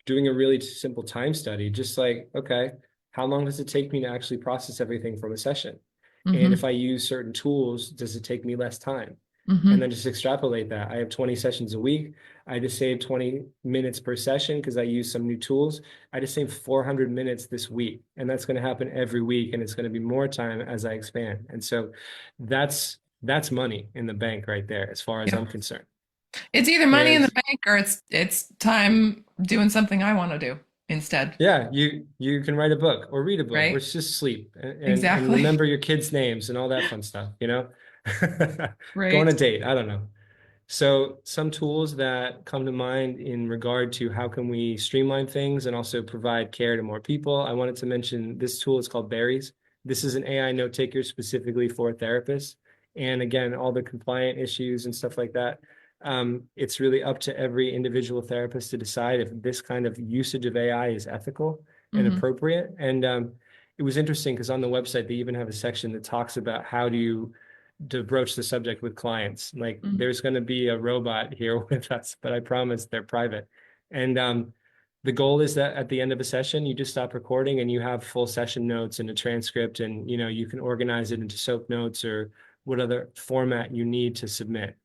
doing a really simple time study, just like, okay, how long does it take me to actually process everything from a session? And if Mm-hmm. I use certain tools, does it take me less time? And then Mm-hmm. just extrapolate that. I have 20 sessions a week. I just saved 20 minutes per session because I use some new tools. I just saved 400 minutes this week. And that's going to happen every week. And it's going to be more time as I expand. And so that's money in the bank right there, as far as I'm Yep. concerned. It's either money in And the bank or it's time doing something I want to do instead, yeah, you can write a book or read a book or right? just sleep and Exactly. remember your kids' names and all that fun stuff. Go on Right. a date. I don't know. So some tools that come to mind in regard to how can we streamline things and also provide care to more people. I wanted to mention this tool is called Berries. This is an AI note taker specifically for therapists. And again, all the compliant issues and stuff like that. It's really up to every individual therapist to decide if this kind of usage of AI is ethical and Mm-hmm. appropriate. And it was interesting because on the website, they even have a section that talks about how do you to broach the subject with clients. Like, Mm-hmm. there's going to be a robot here with us, but I promise they're private. And the goal is that at the end of a session, you just stop recording and you have full session notes and a transcript, and you can organize it into soap notes or what other format you need to submit.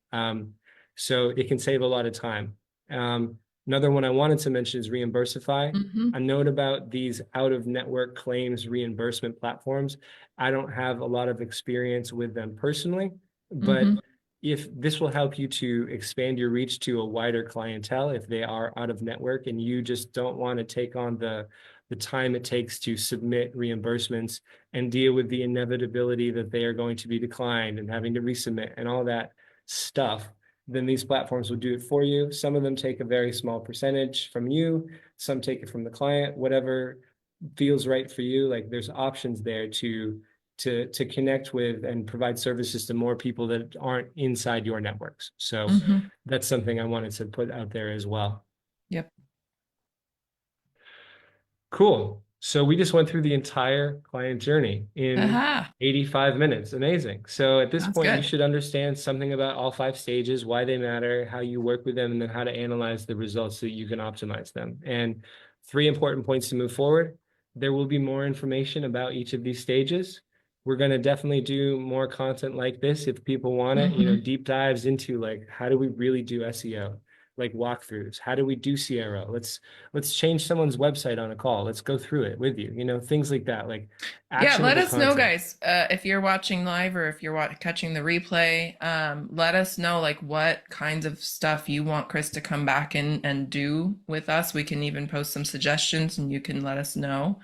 So it can save a lot of time. Um, Another one I wanted to mention is Reimbursify. Mm-hmm. A note about these out-of-network claims reimbursement platforms. I don't have a lot of experience with them personally, but Mm-hmm. if this will help you to expand your reach to a wider clientele, if they are out of network and you just don't want to take on the time it takes to submit reimbursements and deal with the inevitability that they are going to be declined and having to resubmit and all that stuff, then these platforms will do it for you. Some of them take a very small percentage from you, some take it from the client, whatever feels right for you. Like there's options there to connect with and provide services to more people that aren't inside your networks. So Mm-hmm. that's something I wanted to put out there as well. Yep. Cool. So we just went through the entire client journey in Aha. 85 minutes. Amazing. So at this That's point, you good. should understand something about all 5 stages, why they matter, how you work with them, and then how to analyze the results so that you can optimize them. And 3 important points to move forward. There will be more information about each of these stages. We're going to definitely do more content like this if people want it, Mm-hmm. deep dives into like, how do we really do SEO? Like walkthroughs. How do we do CRO? Let's change someone's website on a call. Let's go through it with you. Things like that, like Yeah, let actionable us know, content. guys. If you're watching live or if you're catching the replay, let us know like what kinds of stuff you want Chris to come back and do with us. We can even post some suggestions, and you can let us know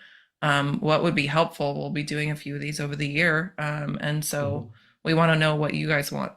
what would be helpful. We'll be doing a few of these over the year, and so Mhm. we want to know what you guys want.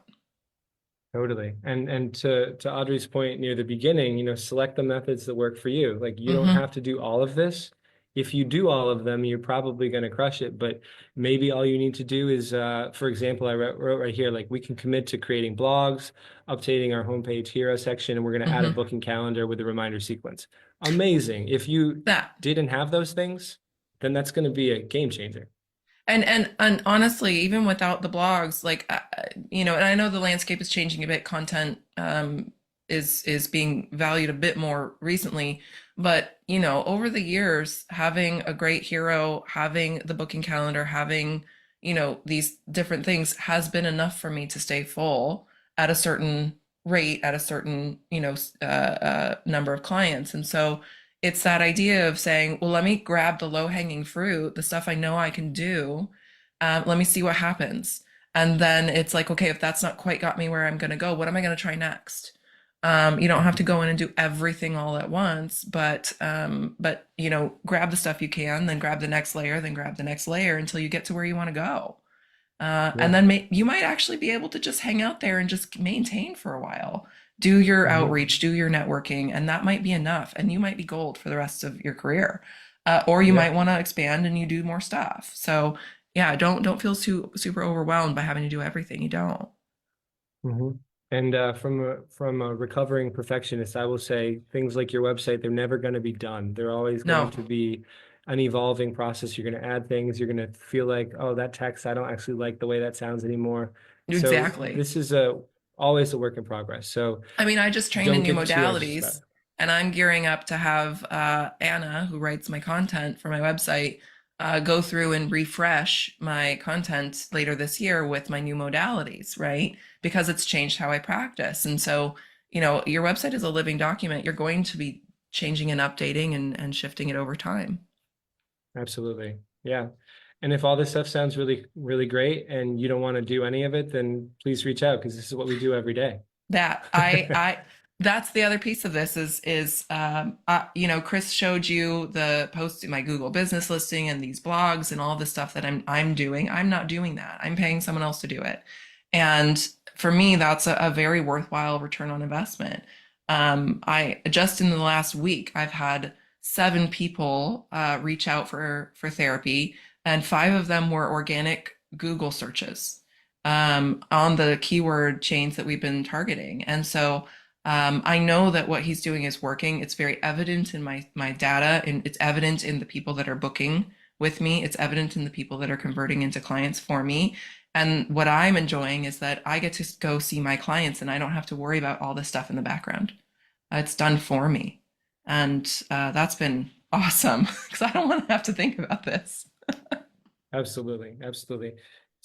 Totally. And to Audrey's point near the beginning, select the methods that work for you. Like you don't Mm-hmm. have to do all of this. If you do all of them, you're probably going to crush it. But maybe all you need to do is, for example, I wrote right here, like we can commit to creating blogs, updating our homepage hero section, and we're going to add a Mm-hmm. booking calendar with a reminder sequence. Amazing. If you That. didn't have those things, then that's going to be a game changer. And honestly, even without the blogs, like and I know the landscape is changing a bit. Content is being valued a bit more recently, but over the years, having a great hero, having the booking calendar, having these different things has been enough for me to stay full at a certain rate, at a certain number of clients, and so it's that idea of saying, well, let me grab the low hanging fruit, the stuff I know I can do. Let me see what happens. And then it's like, okay, if that's not quite got me where I'm going to go, what am I going to try next? You don't have to go in and do everything all at once, but grab the stuff you can, then grab the next layer, then grab the next layer until you get to where you want to go. And Yeah. then you might actually be able to just hang out there and just maintain for a while. Do your Mhm. outreach, do your networking, and that might be enough. And you might be gold for the rest of your career. Or you might Yep. want to expand and you do more stuff. So yeah, don't feel super overwhelmed by having to do everything. You don't. Mhm. And from a recovering perfectionist, I will say things like your website, they're never going to be done. They're always going No, to be an evolving process. You're going to add things. You're going to feel like, oh, that text, I don't actually like the way that sounds anymore. So exactly. this is always a work in progress. So I mean, I just trained in don't new get too anxious about modalities, it. and I'm gearing up to have Anna, who writes my content for my website, go through and refresh my content later this year with my new modalities, right? Because it's changed how I practice. And so, your website is a living document. You're going to be changing and updating and shifting it over time. Absolutely. Yeah. And if all this stuff sounds really, really great and you don't want to do any of it, then please reach out because this is what we do every day. That I that's the other piece of this is Chris showed you the post in my Google business listing and these blogs and all the stuff that I'm doing. I'm not doing that. I'm paying someone else to do it. And for me, that's a very worthwhile return on investment. I just in the last week, I've had 7 people reach out for therapy, and 5 of them were organic Google searches on the keyword chains that we've been targeting. And so I know that what he's doing is working. It's very evident in my data, and it's evident in the people that are booking with me. It's evident in the people that are converting into clients for me. And what I'm enjoying is that I get to go see my clients, and I don't have to worry about all this stuff in the background. It's done for me, and that's been awesome because I don't want to have to think about this. Absolutely. Absolutely.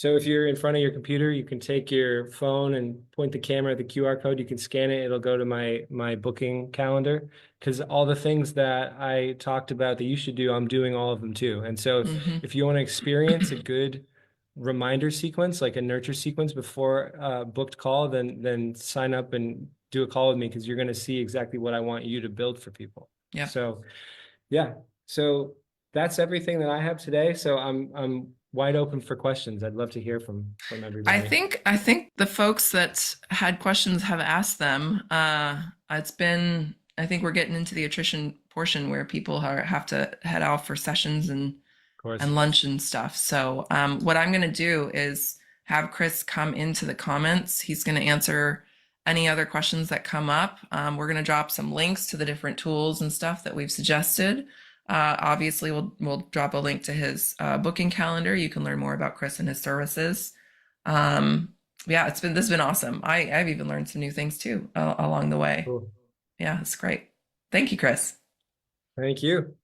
So if you're in front of your computer, you can take your phone and point the camera at the QR code. You can scan it. It'll go to my booking calendar, because all the things that I talked about that you should do, I'm doing all of them too. And so if you want to experience a good reminder sequence, like a nurture sequence before a booked call, then sign up and do a call with me, because you're going to see exactly what I want you to build for people. Yeah. So yeah. So that's everything that I have today. So I'm wide open for questions. I'd love to hear from everybody. I think the folks that had questions have asked them. I think we're getting into the attrition portion where people have to head off for sessions and Of course. lunch and stuff. So what I'm going to do is have Chris come into the comments. He's going to answer any other questions that come up. We're going to drop some links to the different tools and stuff that we've suggested. Obviously, we'll drop a link to his booking calendar. You can learn more about Chris and his services. Yeah, this has been awesome. I've even learned some new things too along the way. Cool. Yeah, it's great. Thank you, Chris. Thank you.